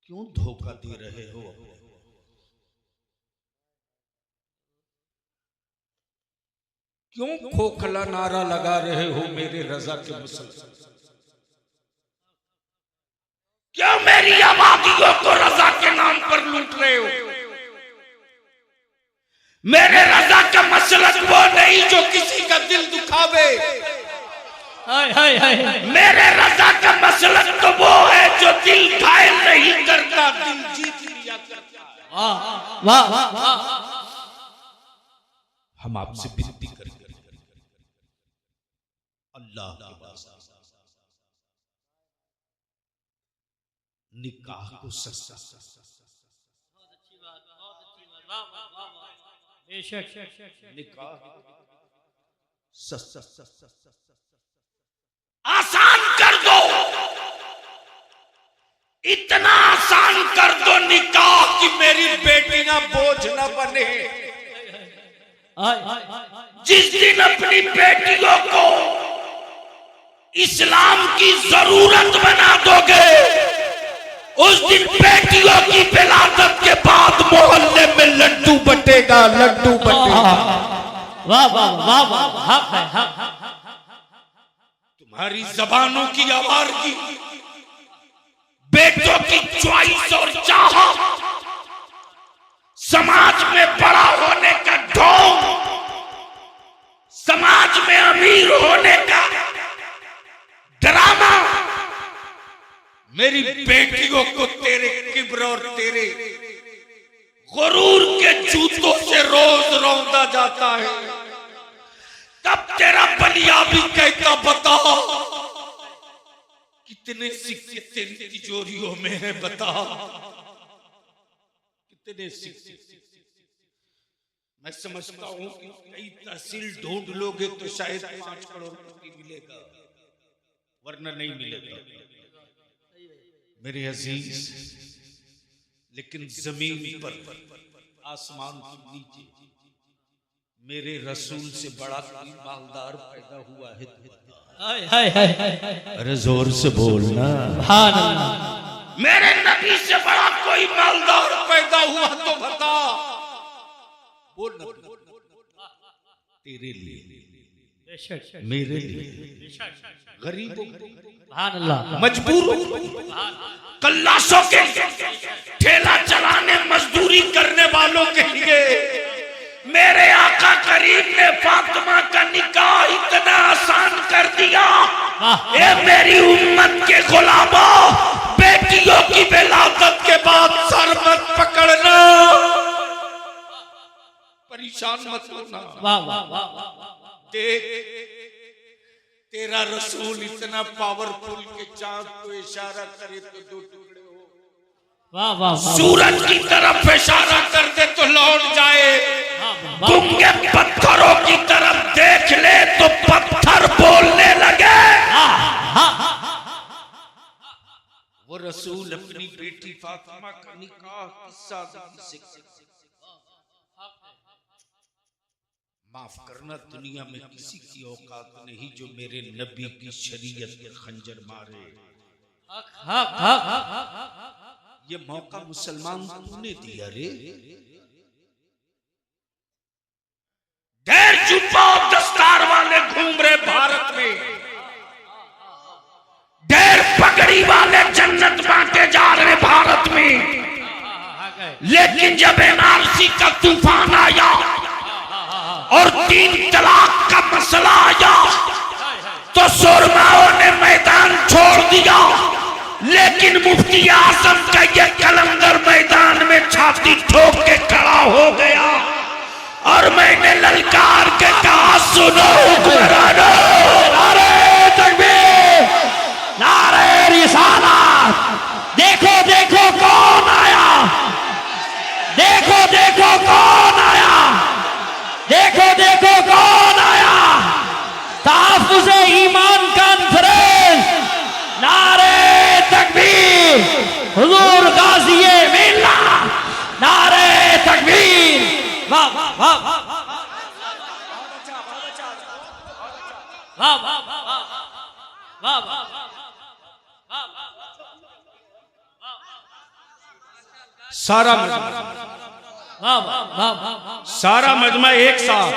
क्यों धोखा दे रहे हो? क्यों खोखला नारा लगा रहे हो मेरे रजा के मुसलसल? क्यों मेरी आबादियों को रजा के नाम पर लूट रहे हो? मेरे रजा का मसलक वो नहीं जो किसी का दिल दुखावे। हाय हाय हाय मेरे रजा का मसलक तो वो है जो दिल घायल नहीं करता, दिल जीत लिया करता। वाह वाह वाह। हम आपसे विनती करेंगे अल्लाह के वास्ते निकाह को सस्ता निकाह आसान कर दो, इतना आसान कर दो निकाह कि मेरी बेटी ना बोझ न बने। जिस दिन अपनी बेटियों को इस्लाम की जरूरत बना दोगे, उस दिन बेटियों की विलादत के बाद मोहल्ले में लड्डू बटेगा, लड्डू बटेगा। वाह वाह वाह वाह। हक है हक। तुम्हारी जबानों की आवारगी, बेटों की च्वाइस और चाहत, समाज में बड़ा होने का ढोंग, समाज में अमीर होने का ड्रामा, मेरी बेटियों को तेरे किब्र और तेरे गुरूर के जूतों से रोज रौंदा जाता है। तब तेरा बलिया भी कहता बता कितने सिक्के तेरी तिजोरियों में है, बता कितने सिक्के। मैं समझता हूं कि कई तहसील ढूंढ लोगे तो शायद 5 करोड़ रुपए मिलेगा, वरना नहीं मिलेगा मेरे अजीज। लेकिन जमीन पर आसमान के नीचे मेरे रसूल से बड़ा कोई मालदार पैदा हुआ है। अरे जोर से बोलना। मेरे नबी से बड़ा कोई मालदार पैदा हुआ तो बता, बोल तेरे लिए, मेरे लिए, गरीबों, मजबूरों, कल्लाशों के, ठेला चलाने मजदूरी करने वालों के लिए मेरे आका करीम ने फातिमा का निकाह इतना आसान कर दिया। ये मेरी उम्मत के गुलामों, बेटियों की विलादत के बाद सर मत पकड़ना, परेशान मत होना। देख तेरा रसूल इतना पावरफुल के चांद को इशारा करे तो 2 टुकड़े हो, सूरज की तरफ इशारा कर दे तो लौट जाए, गूंगे पत्थरों की तरफ देख ले तो पत्थर बोलने लगे। वो रसूल अपनी बेटी फातिमा का निकाह किस्सा से, माफ करना दुनिया में किसी की औकात नहीं जो मेरे नबी की शरीयत में खंजर मारे। ये मौका मुसलमान तूने दिया रे। ढेर जुब्बा और दस्तार वाले घूम रहे भारत में, ढेर पगड़ी वाले जन्नत बांटे जा रहे भारत में, लेकिन जब एनआरसी का तूफान आया और 3 तलाक का मसला आया तो सुरमाओं ने मैदान छोड़ दिया, लेकिन मुफ्ती आजम का ये कलंदर मैदान में छाती ठोक के खड़ा हो गया और मैंने ललकार के कहा, सुनो हुक्मरानो, नारे तकबीर, नारे रिसालत, देखो देखो कौन आया, देखो देखो कौन आया, देखो देखो कौन आया, ताफ़ुज़े ईमान कॉन्फ्रेंस, नारे तकबीर, हुजूर गाज़िए मिल्लत, नारे तकबीर। वाह वाह वाह वाह वाह वाह। सारा मजमा, 哇哇哇哇哇！ सारा मजमा एक साथ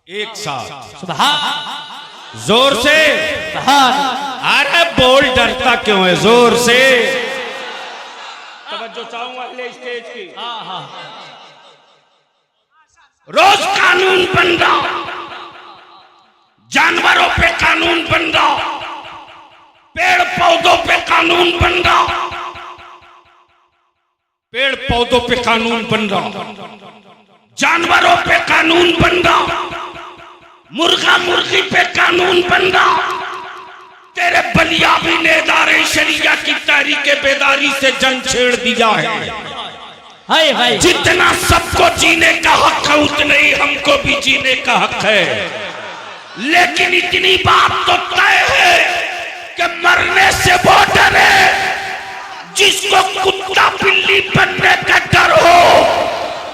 एक साथ सुभान जोर से। अरे बोल डरता क्यों है, जोर से तवज्जो चाहूंगा अगले स्टेज की। रोज कानून बन रहा, जानवरों पे कानून बन रहा, पेड़ पौधों पे कानून बन रहा, पेड़ पौधों पे कानून बन रहा, जानवरों पे कानून बन रहा, मुर्गा मुर्गी पे कानून बन रहा। तेरे बलियाबी ने इदारे शरिया की तहरीक बेदारी से जंग छेड़ दिया है। जितना सबको जीने का हक है उतना ही हमको भी जीने का हक है, लेकिन इतनी बात तो तय है कि मरने से वो डरे जिसको कुत्ता बिल्ली बनने का डर हो।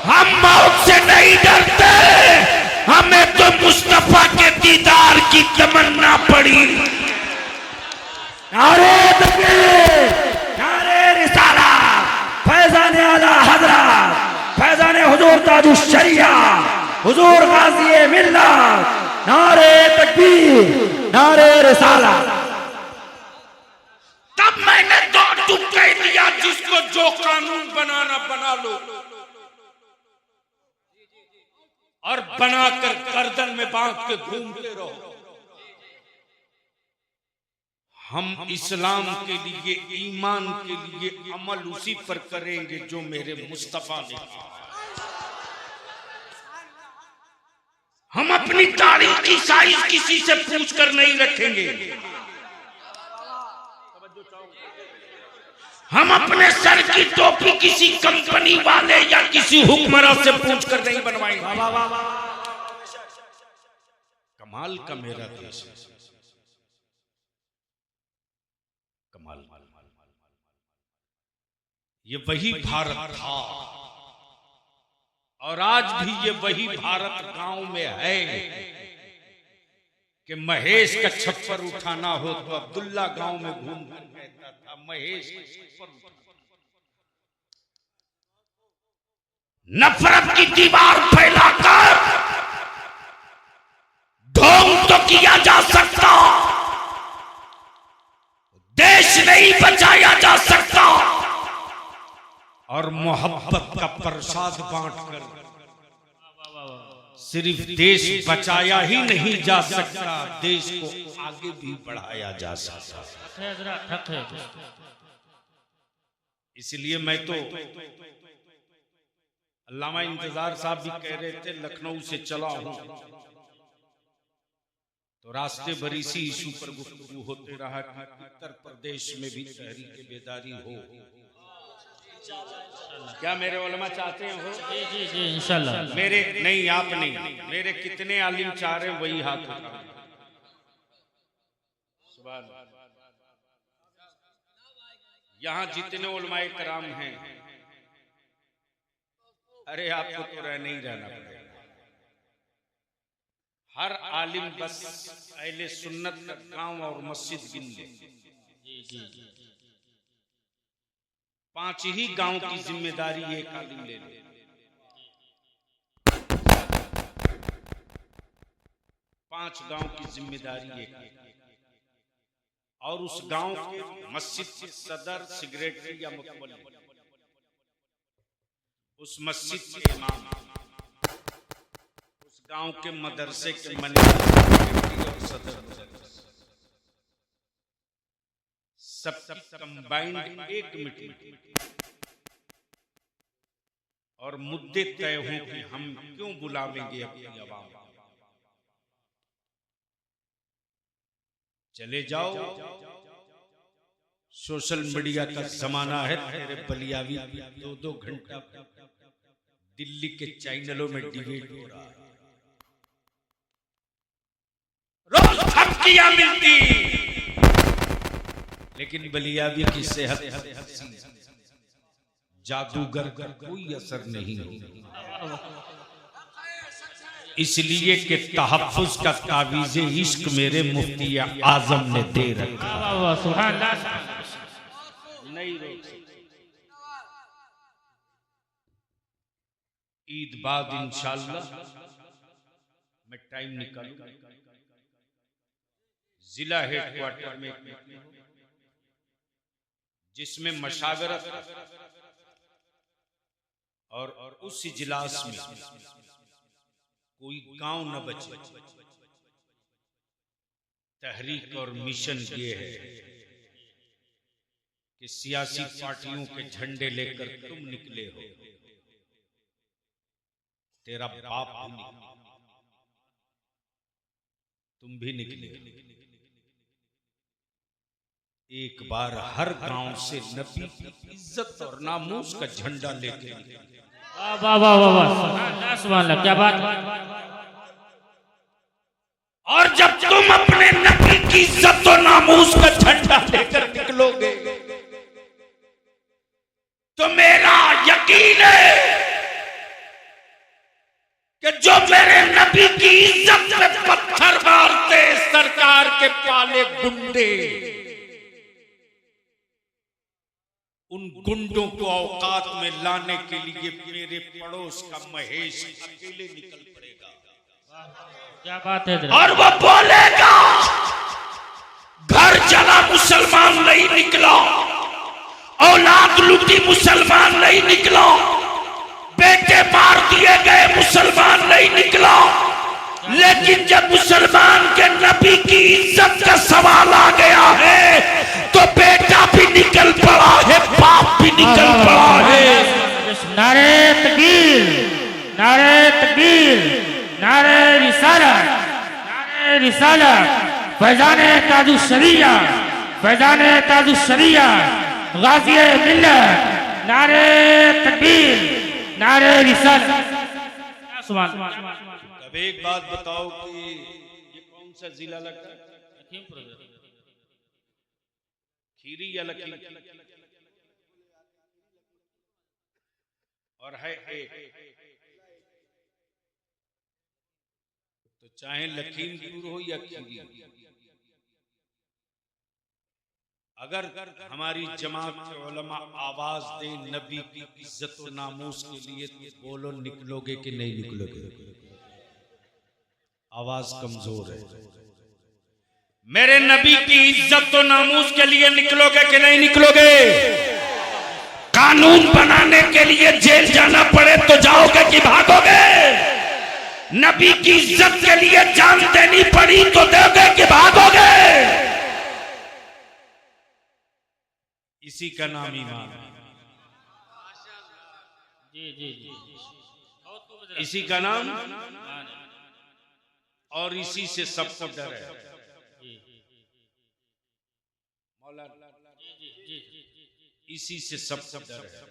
हम मौत से नहीं डरते, हमें तो मुस्तफा के दीदार की तमन्ना पड़ी। नारे तकबीर, नारे रिसाला, फैजान आला हजरत, फैजान हुजूर ताजुश शरिया, हुजूर गाज़ी मिल्लत, नारे तकबीर, नारे रिसाला। तब मैंने दो टूक कह दिया, जिसको जो कानून बनाना बना लो, और बनाकर गर्दन में बांध के घूमते रहो। हम इस्लाम के लिए, ईमान के लिए अमल उसी पर करेंगे जो मेरे मुस्तफा ने कहा। हम अपनी दाढ़ी की साइज किसी से पूछ कर नहीं रखेंगे, हम अपने सर की टोपी किसी कंपनी वाले या किसी हुक्मरान से पूछ कर नहीं बनवाएंगे। कमाल का मेरा देश है, कमाल। ये वही भारत था और आज भी ये वही भारत गांव में है कि महेश का छप्पर उठाना हो तो अब्दुल्ला गांव में घूम कर कहता था महेश का छप्पर उठाना। नफरत की दीवार फैलाकर ढोंग तो किया जा सकता, देश नहीं बचाया जा सकता, और मोहब्बत का प्रसाद बांटकर सिर्फ देश बचाया ही नहीं जा सकता, देश को आगे भी बढ़ाया जा सकता। इसलिए मैं तो, अल्लामा इंतजार साहब भी कह रहे थे, लखनऊ से चला हूं तो रास्ते भर इसी इशू पर गुफ्तगू होते रहा कि उत्तर प्रदेश में भी तहरीक बेदारी हो। क्या मेरे उलमा चाहते हैं हो? जी जी इंशाल्लाह। मेरे नहीं, आप नहीं, मेरे कितने आलिम चाह रहे हैं वही हाथ उठाओ। सुभान अल्लाह। यहाँ जितने उलमाए कराम हैं, अरे आपको तो रह नहीं रहना पड़ेगा। हर आलिम बस अहले सुन्नत का गांव और मस्जिद गिन ले। जी जी 5 ही गांव की जिम्मेदारी एक आलिम ले ले। 5 गांव की जिम्मेदारी एक, और उस गांव के मस्जिद के सदर, सेक्रेटरी या मुतवल्ली, उस मस्जिद के इमाम, उस गांव के मदरसे के मैनेजर और सदर, सब कंबाइंड एक मीटिंग और मुद्दे तय हों कि हम क्यों बुलावेंगे अपनी आवाम। चले जाओ, सोशल मीडिया का जमाना है, तेरे बलियावी 2-2 घंटा दिल्ली के चैनलों में डिबेट हो रहा है, रोज धमकियां मिलती, लेकिन बलियावी की सेहत जादूगर का कोई असर नहीं होगा, इसलिए कि तहफ्फुज का तावीज़ इश्क मेरे मुफ्ती आजम ने दे रखा। नहीं रोक सकते। ईद बाद इंशाअल्लाह मैं टाइम निकालूं। जिला हेडक्वार्टर में एक मीटिंग हो, जिसमें मशावरत और उस इजलास में कोई गांव न बचे। तहरीक और मिशन ये है कि सियासी पार्टियों के झंडे लेकर तुम निकले हो, तेरा बाप भी निकला, तुम भी निकले। एक बार हर गांव से नबी की इज्जत और नामूस का झंडा लेके निकले। वाह वाह वाह वाह, सुभान अल्लाह, क्या बात। और जब तुम अपने नबी की इज्जत और नामूस का झंडा लेकर निकलोगे तो मेरा यकीन है कि जो मेरे नबी की इज्जत पे पत्थर मारते सरकार के पाले गुंडे, उन गुंडों को औकात में लाने के लिए मेरे पड़ोस का महेश अकेले निकल पड़ेगा। क्या बात है। और वो बोलेगा घर चला मुसलमान नहीं निकला, औलाद लूटी मुसलमान नहीं निकला, बेटे मार दिए गए मुसलमान नहीं निकला, लेकिन जब मुसलमान के नबी की इज्जत का सवाल आ गया है तो बेटा भी निकल पड़ा है, बाप भी निकल पड़ा है। नारे तकबीर, नारे तकबीर, नारे रिसालत, नारे रिसालत, फैजाने ताजुश्शरिया, फैजाने ताजुश्शरिया, गाज़िए मिल्लत, नारे तकबीर, नारे रिसालत। अब एक बात बताओ कि ये कौन सा जिला लगता है? खीरी या लखीमपुर? और है एक, तो चाहे लखीमपुर हो या खीरी, अगर हमारी जमात के उलमा आवाज दें नबी की इज्जत और नामूस के लिए, तो बोलो निकलोगे कि नहीं निकलोगे? आवाज कमजोर है। मेरे नबी की इज्जत और नामूस के लिए निकलोगे कि नहीं निकलोगे? कानून बनाने के लिए जेल जाना पड़े तो जाओगे कि भागोगे? नबी की इज्जत के लिए जान देनी पड़ी तो दोगे कि भागोगे? इसी का नाम ईमान है। जी जी जी, इसी का नाम, और इसी से सबको डर है। मौलाना, इसी से सबको डर है,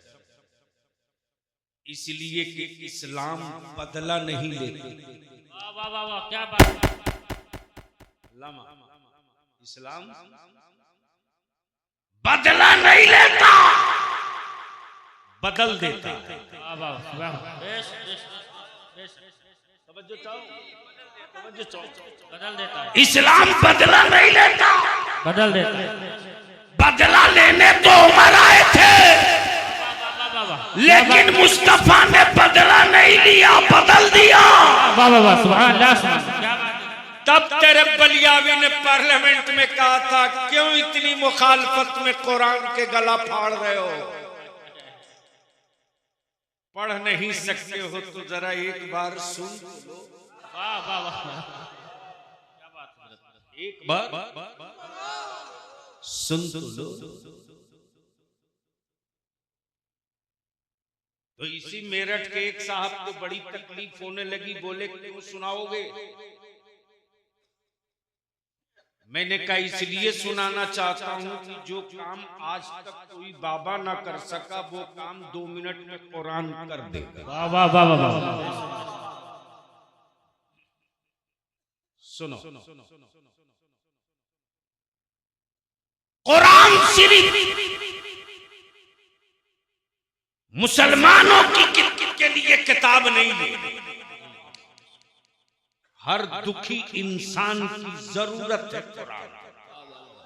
इसलिए कि इस्लाम बदला नहीं लेता। वाह वाह वाह, क्या बात। इस्लाम बदला नहीं लेता, बदल देता। वाह वाह वाह, बेश बेश बेश, तवज्जो चाहो, तवज्जो चाहो। बदल देता है, इस्लाम बदला नहीं लेता, बदल देता है। बदला लेने तो उमर आए थे, लेकिन मुस्तफा ने बदला नहीं लिया, बदल दिया। वाह वाह वाह, सुभान अल्लाह, क्या बात है। तब तेरे बलियावी ने पार्लियामेंट में कहा था, क्यों इतनी मुखालफत में कुरान के गला फाड़ रहे हो? पढ़ नहीं सकते हो तो जरा एक बार सुन लो। वाह वाह वाह, क्या बात है। एक बार सुन तो लो। तो इसी मेरठ के एक साहब को बड़ी तकलीफ होने लगी, बोले क्यों सुनाओगे? मैंने कहा इसलिए सुनाना चाहता हूं कि जो काम आज तक कोई बाबा ना कर सका वो काम 2 मिनट में कुरान कर देगा। वाह वाह वाह वाह, सुनो, कुरान शरीफ मुसलमानों के लिए किताब नहीं है, हर दुखी इंसान की जरूरत है कुरान।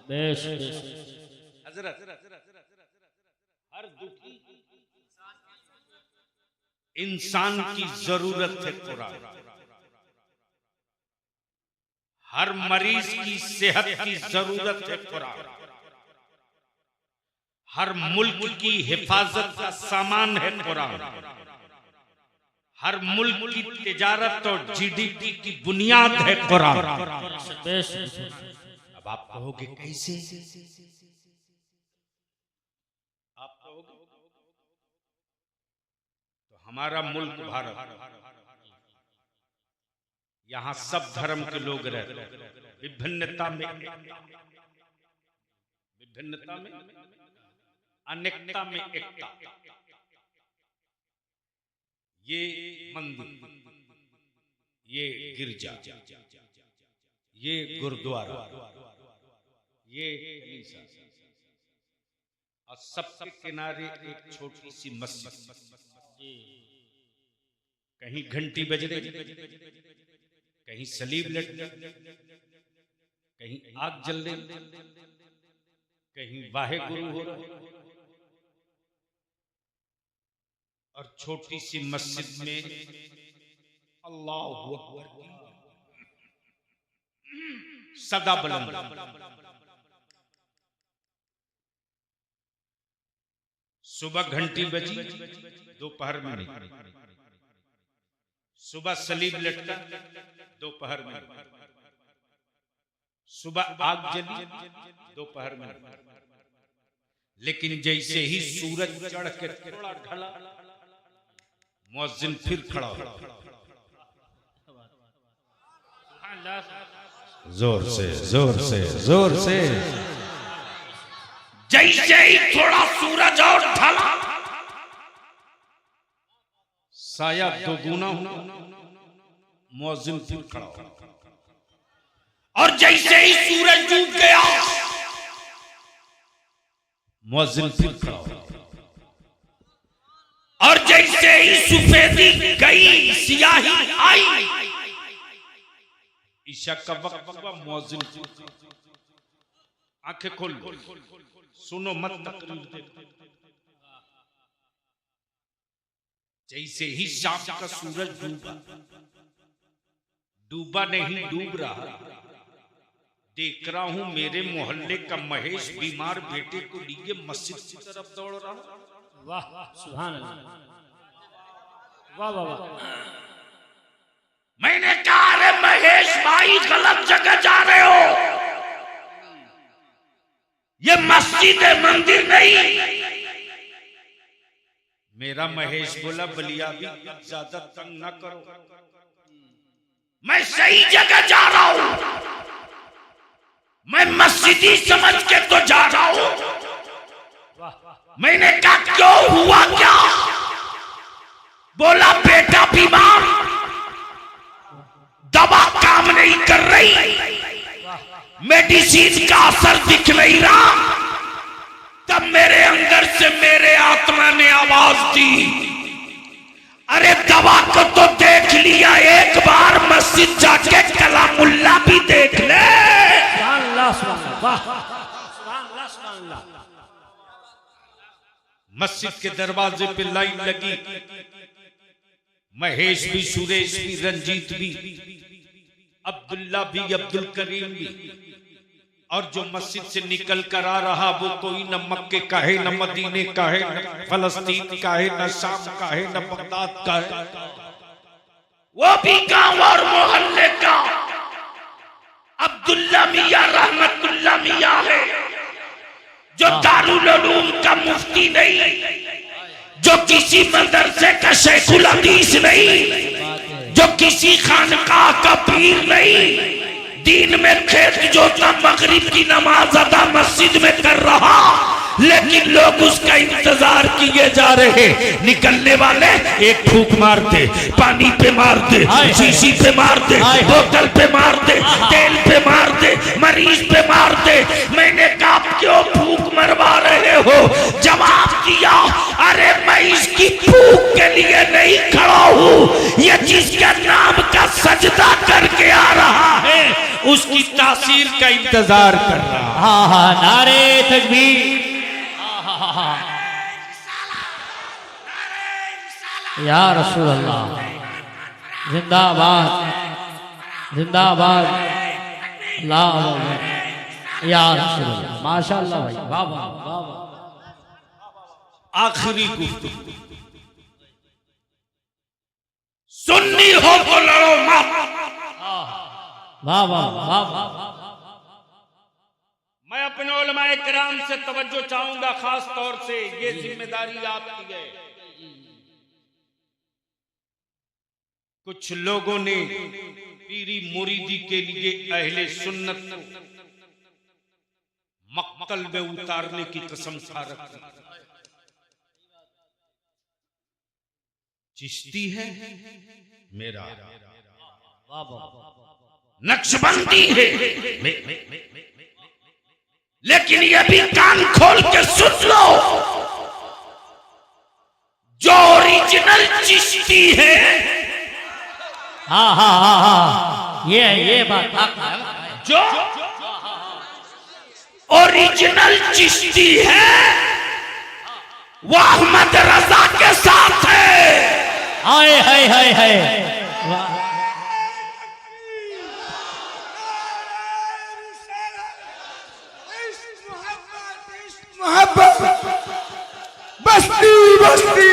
बेश हजरत, हर दुखी इंसान की जरूरत है कुरान। हर मरीज की सेहत की जरूरत है कुरान। हर मुल्क की हिफाजत का सामान है कुरान। हर मुल्क की तिजारत और जीडीपी की बुनियाद है कुरान। अब आप कहोगे कैसे? आप कहोगे तो हमारा मुल्क भारत, यहां सब धर्म के लोग रहते हैं, विभिन्नता में अनेकता में एकता। ये मंदिर, ये गिरजा, ये गुरुद्वारा, ये कलीसिया और सबके किनारे एक छोटी सी मस्जिद। कहीं घंटी बज रही, कहीं सलीब लट रही, कहीं आग जल रही, कहीं वाहे गुरु हो रहा, और छोटी सी मस्जिद में अल्लाहु अकबर सदा बुलंद। सुबह घंटी बजी, दोपहर में नहीं। सुबह सलीब लटका, दोपहर में नहीं। सुबह आग जली, दोपहर में नहीं। लेकिन जैसे ही सूरज चढ़ के थोड़ा ढला, मुअज्जिन फिर खड़ा हो, जोर से जोर से जोर से। जैसे ही थोड़ा सूरज और ढला, साया दोगुना हुआ, मुअज्जिन फिर खड़ा हो, और जैसे ही सूरज डूब गया, मुअज्जिन फिर खड़ा हो, और जैसे ही सफेदी गई, सियाही आई, ईशा का वक्त हुआ, मुअज्जिन आंखें खोल, सुनो मत तकरीर दे। जैसे ही शाम का सूरज डूबा नहीं, डूब रहा, देख रहा हूं मेरे मोहल्ले का महेश बीमार बेटे को लिए मस्जिद की तरफ दौड़ रहा। वाह सुभान अल्लाह, वाह वाह वाह। मैंने कहा अरे महेश भाई गलत जगह जा रहे हो, ये मस्जिद है, मंदिर नहीं। मेरा महेश बोला बलिया भी ज्यादा तंग ना करो, मैं सही जगह जा रहा हूं, मैं मस्जिदी समझ के तो जा रहा हूं। मैंने कहा क्यों, हुआ क्या? बोला बेटा बीमार, दवा काम नहीं कर रही, मेडिसिन का असर दिख नहीं रहा। तब मेरे अंदर से मेरे आत्मा ने आवाज दी, अरे दवा को तो देख लिया, एक बार मस्जिद जाके कलामुल्ला भी देख ले। मस्जिद के दरवाजे पे लाइन लगी, महेश भी, सुरेश भी, रंजीत भी, अब्दुल्ला भी, अब्दुल करीम भी, और जो मस्जिद से निकल कर आ रहा वो कोई न मक्के का है, न मदीने का है, न फलस्तीन का है, न शाम का है, न बगदाद का है, वो भी गांव और मोहल्ले का अब्दुल्ला मियां रहमतुल्लाह मियां है, जो दारुल उलूम का मुफ्ती नहीं, जो किसी मदरसे का शेखुल हदीस नहीं, जो किसी खानकाह का पीर नहीं, दिन में खेत जोता, मगरिब की नमाज अदा मस्जिद में कर रहा, लेकिन लोग उसका इंतजार किए जा रहे। निकलने वाले एक फूंक मारते, पानी पे मार दे, शीशी पे मार दे, बोतल पे मार दे, तेल पे मार दे, मरीज पे मार दे। मैंने कहा क्यों फूंक मरवा रहे हो? जवाब दिया, अरे मैं इसकी फूंक के लिए नहीं खड़ा हूं, ये जिसके नाम का सजदा करके आ रहा है उसकी तासीर का इंतजार कर रहा है। हाँ हाँ, नारे तकबीर, या रसूल अल्लाह, जिंदाबाद जिंदाबाद। अल्लाह या रसूल अल्लाह, माशाअल्लाह भाई, वाह वाह वाह वाह। आखिरी गुफ्तगू, सुन्नी हो तो लड़ो मत। वाह वाह वाह वाह। मैं अपने उलमाए किराम से तवज्जो चाहूंगा, खास तौर से ये जिम्मेदारी आपकी है। कुछ लोगों ने पीरी मुरीदी के लिए अहले सुन्नत को मक्तल में उतारने की कसम खा रखी। चिश्ती है मेरा, नक्शबंदी है लेकिन ये भी कान खोल के सुन लो, जो ओरिजिनल चिश्ती है, हाँ हाँ हाँ हाँ, ये बात हक, जो ओरिजिनल चिश्ती है वो अहमद रजा के साथ है। हाय हाय हाय हाय, मोहब्बत बस्ती बस्ती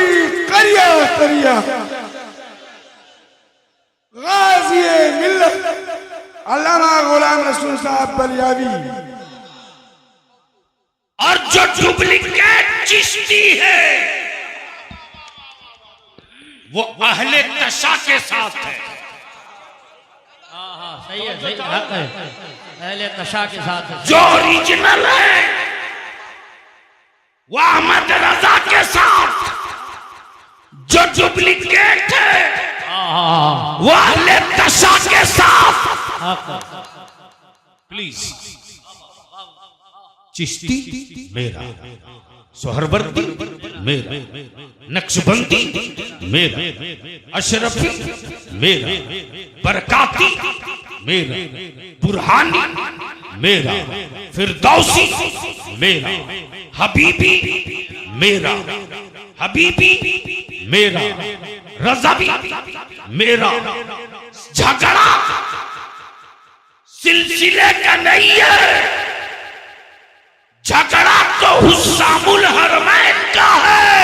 करिया करिया गाज़ी मिल्लत अल्लामा गुलाम रसूल साहब बलियावी। और जो डुप्लीकेट चिश्ती है वो अहले तशा के साथ है। हाँ हाँ सही है, सही हक है, पहले तशा के साथ है। जो ओरिजिनल है वो अहमद रजा के साथ, जो डुप्लीकेट है वो अहले तशा के साथ। प्लीज, चिश्ती मेरा, सोहरवर्दी मेरा, नक्शबंदी मेरा, अशरफी मेरा, बरकाती मेरा, बुरहानी मेरा, फिरदौसी मेरा, हबीबी मेरा, हबीबी मेरा, रज़वी मेरा। झगड़ा सिलसिले का नहीं है, झगड़ा तो हुस्सामुल हरमैन का है।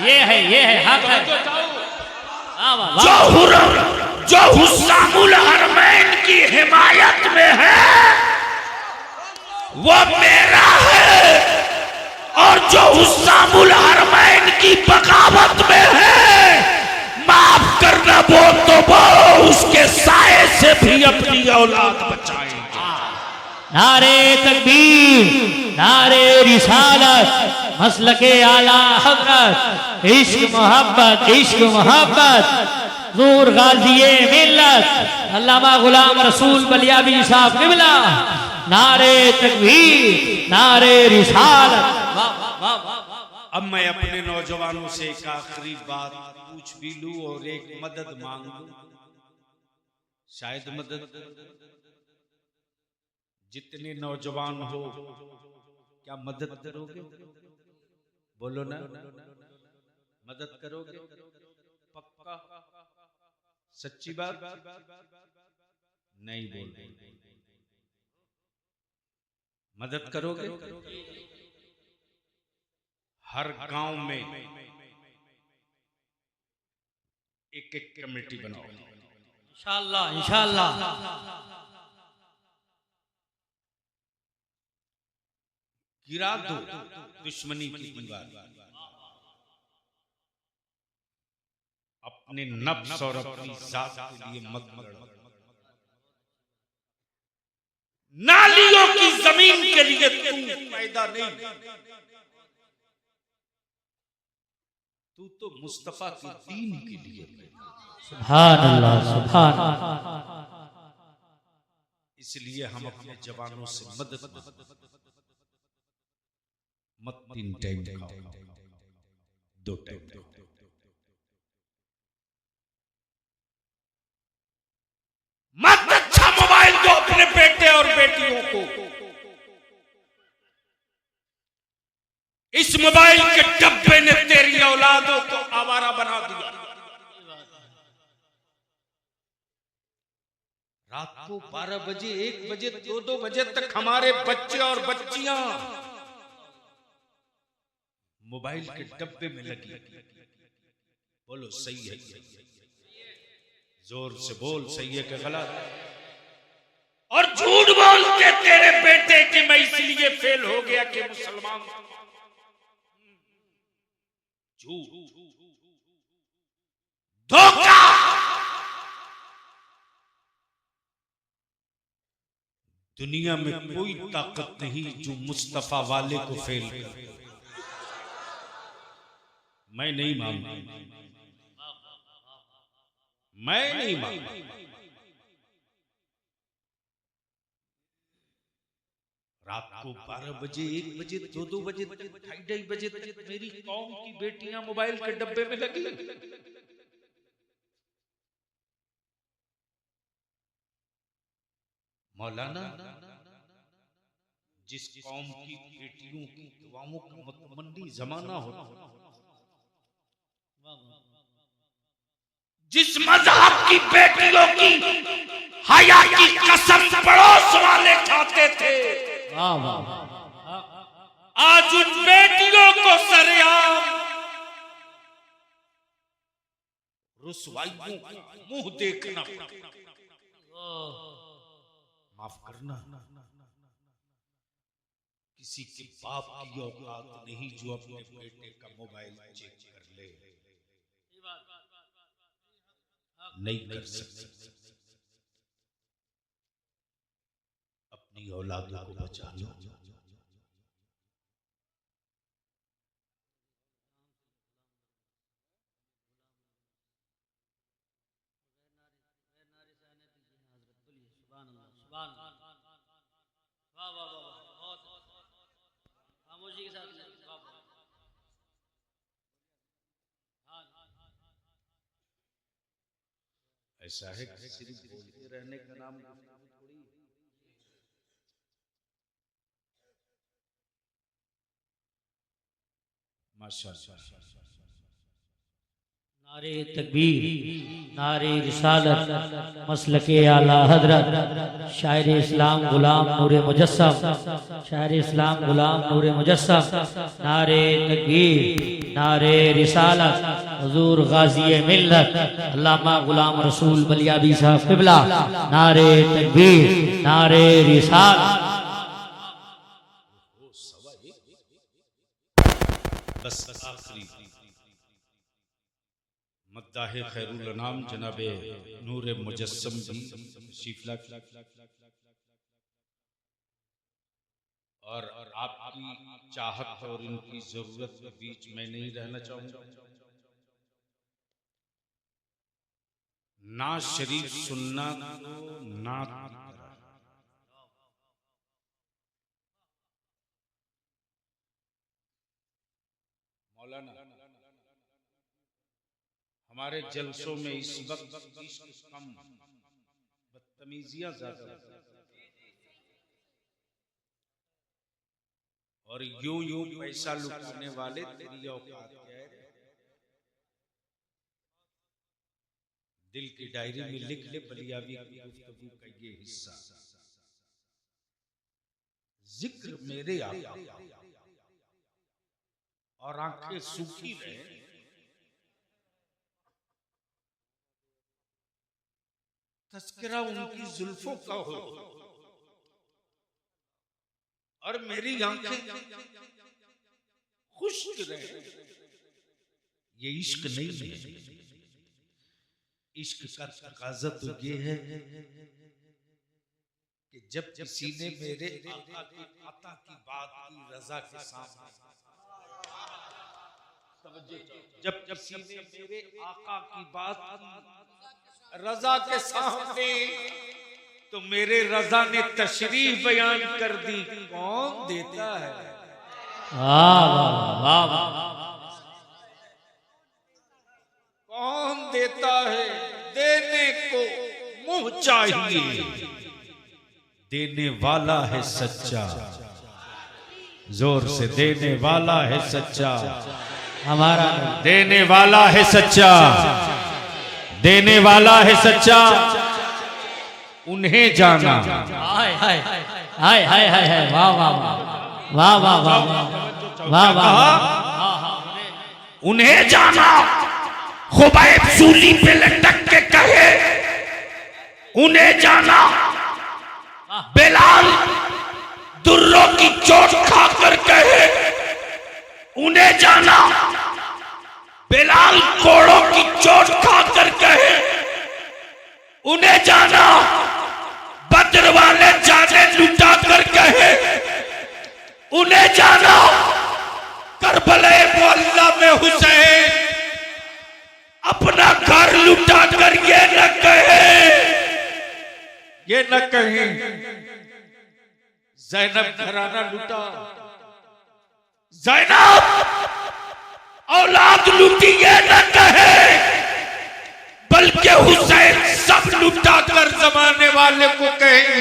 ये है हक है। जो हुस्सामुल हरमैन की हिमायत में है वो मेरा है, और जो हुस्सामुल हरमैन की बगावत में है, माफ करना वो उसके साए से भी अपनी औलाद बचाएंगे। नारे तकबीर, नारे रिसालत, मसलके आला हजरत, इश्क मोहब्बत, इश्क मोहब्बत, नूर गाज़ी मिल्लत अल्लामा गुलाम रसूल बलियावी साहब क़िबला। नारे तकबीर, नारे रिसालत। अब मैं अपने नौजवानों से एक आखिरी बात पूछ भी लूं और एक मदद मांग लूं। शायद मदद, जितने नौजवान हो क्या मदद करोगे? बोलो ना, मदद करोगे? पक्का, सच्ची बात? नहीं बोल रहे, मदद करोगे? हर गांव में एक एक कमेटी बनाओ, इंशाअल्लाह इंशाअल्लाह। गिरा दो दुश्मनी की दीवार, अपने नफ्स और अपनी जात के लिए मत लड़ो। नालियों की जमीन के लिए तू पैदा नहीं, तू तो मुस्तफा के दीन के लिए पैदा। सुभान अल्लाह, सुभान अल्लाह। इसलिए हम अपने जवानों से मदद मत 3 टाइम खाओ, 2 टाइम खाओ। मत अच्छा मोबाइल दो अपने बेटे और बेटियों को। इस मोबाइल के डब्बे ने तेरी औलादों को आवारा बना दिया। रात को 12 बजे 1 बजे 2 बजे तक हमारे बच्चे और बच्चियां मोबाइल के डब्बे में लगी। बोलो सही है? जोर से बोल, सही है कि गलत? और झूठ बोल के तेरे बेटे कि मैं इसलिए फेल हो गया कि मुसलमान। झूठ, धोखा। दुनिया में कोई ताकत नहीं जो मुस्तफा वाले को फेल करे। मैं नहीं मानता, मैं नहीं मानता। रात को 12 बजे 1 बजे 2 बजे 2:30 बजे तक मेरी कौम की बेटियां मोबाइल के डब्बे में लगी। मौलाना, जिस कौम की बेटियों की दुआओं का मुतमन्नी जमाना हो, जिस मजहब की बेटियों की हया की कसम पड़ोस वाले खाते थे, आज उन बेटियों को सरेआम रुसवाइयों का मुंह देखना। माफ करना, किसी के बाप की औकात नहीं जो अपने बेटे का मोबाइल चेक कर ले। नहीं कर सकते। अपनी औलादों को बचा लो। खामोशी के साथ ऐसा है कि सिर्फ बोलते रहने का नाम थोड़ी। माशाअल्लाह। नारे तकबीर, नारे रिसालत, मसलके आला हजरत, शायर इस्लाम गुलाम नूरे मुजस्सम, शायर इस्लाम गुलाम नूरे मुजस्सम। नारे तकबीर, नारे रिसालत, हुजूर गाजी मिल्लत अल्लामा गुलाम रसूल बलियाबी साहब क़िबला। नारे तकबीर, नारे रिसालत। बस आखिरी मद्दाहे खैरुल अनाम जनाबे नूरे मुजस्सम भी शीफला और आपकी चाहत और इनकी जरूरत के बीच मैं नहीं रहना चाहूंगा। ना शरीफ सुनना ना मौलाना, हमारे जलसों में इस वक्त इश्क कम, बदतमीजियां ज्यादा और यूं यूं पैसा लुटाने वाले तेरी औकात क्या है? दिल की डायरी में लिख ले बलियाबी की गुफ्तगू का ये हिस्सा। जिक्र मेरे आका और आंखें सूखी रहे, तस्करा उनकी जुल्फों का हो और मेरी आंखें खुश्क रहे। ये इश्क नहीं है। इश्क का तकाज़ा तो ये है कि जब किसी ने मेरे आका की अता की बात की रजा के सामने, जब किसी ने मेरे आका की बात रजा के सामने, तो मेरे रजा ने तशरीफ बयान कर दी। कौन देता है? कौन देता है? देने को मुंह चाहिए, देने वाला है सच्चा। जोर से, देने वाला है सच्चा। हमारा देने वाला है सच्चा, देने वाला है सच्चा। उन्हें जाना। हाय हाय हाय हाय हाय हाय, वाह वाह वाह वाह वाह वाह वाह वाह। उन्हें जाना खुबैब सूली पे लटक के कहे, उन्हें जाना बिलाल दुर्रों की चोट खाकर कहे, उन्हें जाना बिलाल कोड़ों की चोट खाकर कहे, उन्हें जाना बद्र वाले जाने लुटा कर कहे, उन्हें जाना करबला मोहल्ला में हुसैन अपना घर लुटा कर ये न कहे जैनब घराना लुटा, जैनब औलाद लुटी ये न कहे, बल्कि हुसैन सब लुटा कर जमाने वाले को कहें,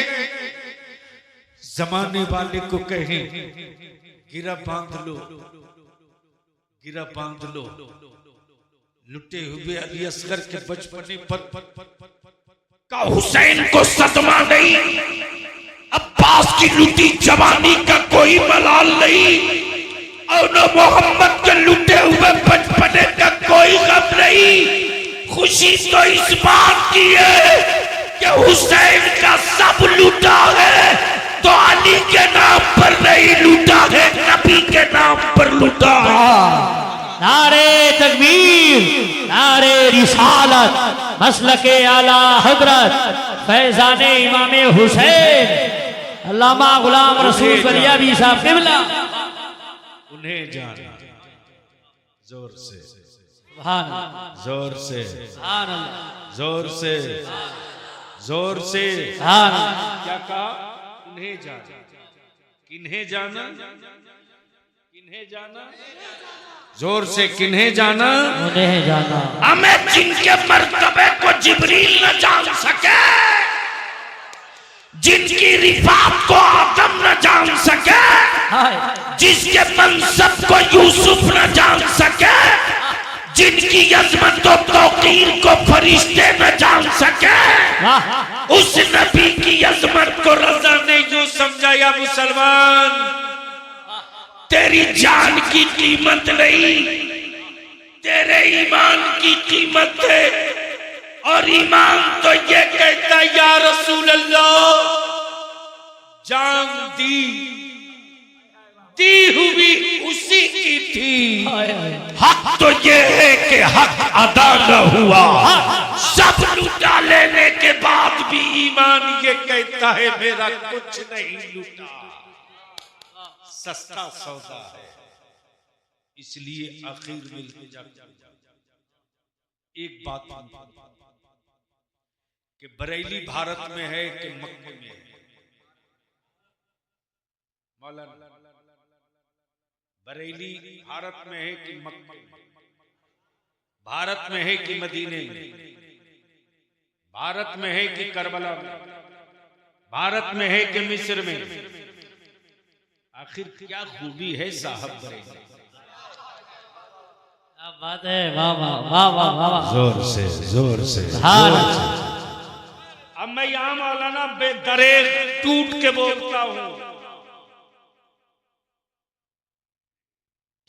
जमाने वाले को कहें गिरा बांध लो, गिरा बांध लो। लुटे हुए अली असगर के बचपने पर का हुसैन को सदमा नहीं, अब्बास की लुटी जवानी का कोई मलाल नहीं, और न मोहम्मद के लुटे हुए बचपने का कोई गम नहीं। खुशी तो इस बात की है कि हुसैन का सब लूटा है तो अली के नाम पर नहीं लूटा है, नबी के नाम पर लूटा है। नारे तकबीर, नारे रिसालत, मसलके आला हजरत फैजाने इमाम हुसैन अल्लामा गुलाम रसूल बलियावी साहब क़िबला। उन्हें जाना, जोर से, सुभान अल्लाह, जोर से, सुभान अल्लाह, जोर से, जोर से। सुभान अल्लाह। क्या कहा? उन्हें जाना। किन्हें जाना? किन्हें जाना? जोर से, किन्हें जाना? उन्हें जाना। हमें जिनके मर्तबे को जिब्रील न जान सके, जिनकी रिफात को आदम न जान सके, हाय जिसके मनसब को यूसुफ न जान सके, जिनकी अजमत और तौकीर को फरिश्ते न जान सके, वाह, उस नबी की अजमत को रजा ने जो समझाया मुसलमान, तेरी जान की कीमत नहीं, तेरे ईमान की कीमत है। और ईमान तो ये कहता है या रसूल अल्लाह, जान दी हुई उसी की थी। हाय हाय। हक तो ये है कि हक अदा न हुआ, सब लुटा लेने के बाद भी ईमान ये कहता है मेरा कुछ नहीं लूटा, सस्ता सौदा है, इसलिए आखिर मिलते जाते। एक बात कि बरेली भारत में है कि मक्के में है? मौलाना, बरेली भारत में है कि मक्के में? भारत में है कि मदीने में? भारत में है कि करबला में? भारत में है कि मिस्र में? आखिर क्या खूबी है साहब बरेली? क्या बात है, वाह वाह वाह वाह वाह। जोर से, जोर से, हाँ। जोर से। अब मैं यहां मौलाना बेदरेग टूट के बोलता हूं,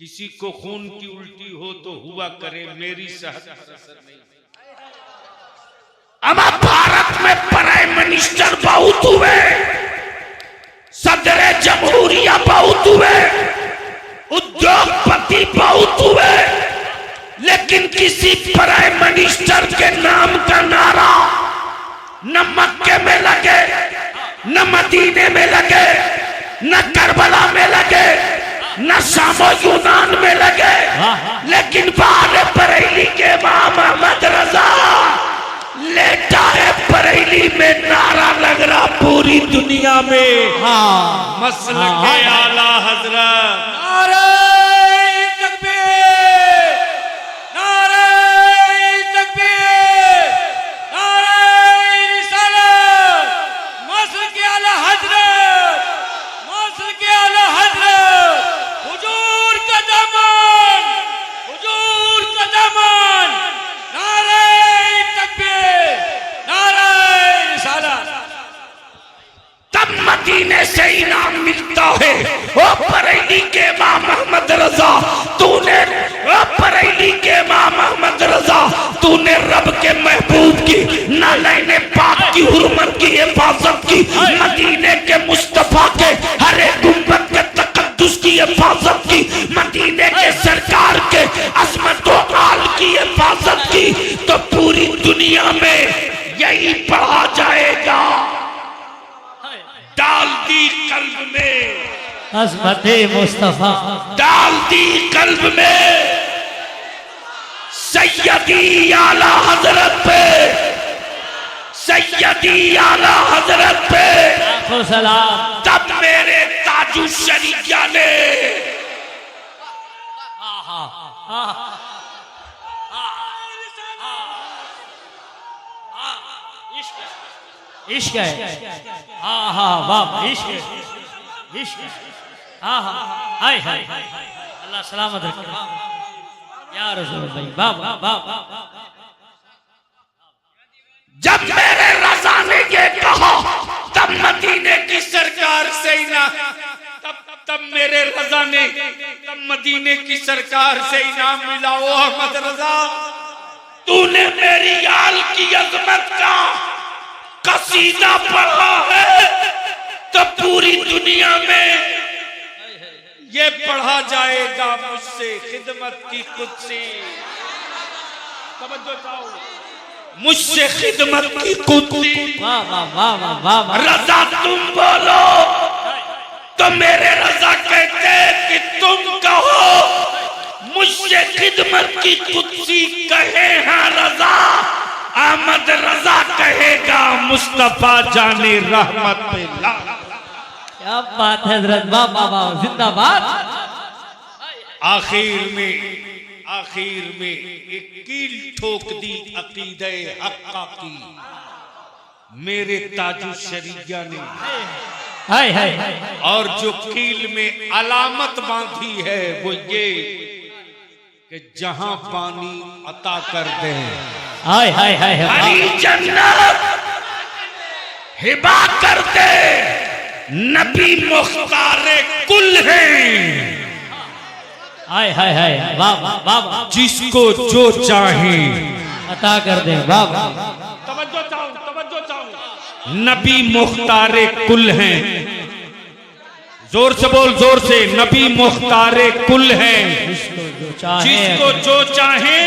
किसी को खून की उल्टी हो तो हुआ करे, मेरी सेहत पर असर नहीं। अब भारत में प्राइम मिनिस्टर बहुत हुए, सदर जमहूरिया बहुत हुए, उद्योगपति बहुत हुए, लेकिन किसी प्राइम मिनिस्टर के नाम का नारा न मक्के में लगे, न मदीने में लगे, न करबला में लगे, न शामो यूनान में लगे, लेकिन बाहर बरेली के इमाम अहमद रजा लेटा है बरेली में, नारा लग रहा पूरी दुनिया में। हाँ, मसलके आला हजरत। नारे तकबीर, नारे तकबीर, नारे रिसालत, मसलके आला हजरत, मसलके आला हजरत, हुजूर का दामन, हुजूर का दामन, नारे तकबीर, नारे रिसालत। इमाम अहमद रजा, तूने रब के महबूब की नालैने पाक की हुर्मत की हिफाजत की, मदीने के मुस्तफा के हरे गुंबद के तकद्दुस की हिफाजत की, मदीने के सरकार के अजमत व आल की हिफाजत की, तो पूरी दुनिया में यही पढ़ा जाएगा। डाल दी कल्ब में, अज़मत मुस्तफा, डाल दी कल्ब में सैयदी आला हजरत पे, सैयदी आला हजरत पे, लाखों सलाम। तब मेरे ताजु शरीया ने इश्क है, हाँ हाँ वाह, इश्क इश्क, हाँ हाँ हाय हाय, अल्लाह सलामत रखे या रसूल भाई, वाह वाह वाह। जब मेरे रजा ने ये कहा, तब मदीने की सरकार से ही ना, तब मेरे रजा ने, तब मदीने की सरकार से इनाम मिला। ओ अहमद रजा, तूने मेरी आल की अजमत का कसीदा पढ़ा है, तो पूरी दुनिया में ये पढ़ा जाएगा मुझसे खिदमत की कुदसी। तवज्जो चाहो, मुझसे खिदमत की कुदसी। वाह वाह वाह वाह वाह वाह। रजा तुम बोलो तो मेरे रजा कहते कि तुम कहो, मुझसे खिदमत की कुदसी कहे हाँ रजा, अहमद रजा कहेगा मुस्तफा जाने रहमत पे ला। क्या बात है हजरत, वाह वाह वाह, जिंदाबाद। आखिर में एक कील ठोक दी अकीदे हक्का की मेरे ताजु शरीया ने, हाय हाय, और जो कील में अलामत बांधी है वो ये कि जहां पानी अता कर दे, हाय हाय हाय, हरी जन्नत हिबा कर दे, नबी मुख्तारे कुल हैं। हाय हाय हाय, वाह वाह वाह वाह, जिसको जो चाहे अता कर दे, वाह वाह। तवज्जो चाहो, नबी मुख्तारे कुल हैं। जोर से बोल, जोर से, नबी मुख्तारे कुल हैं। जिसको जो चाहे, जिसको जो चाहे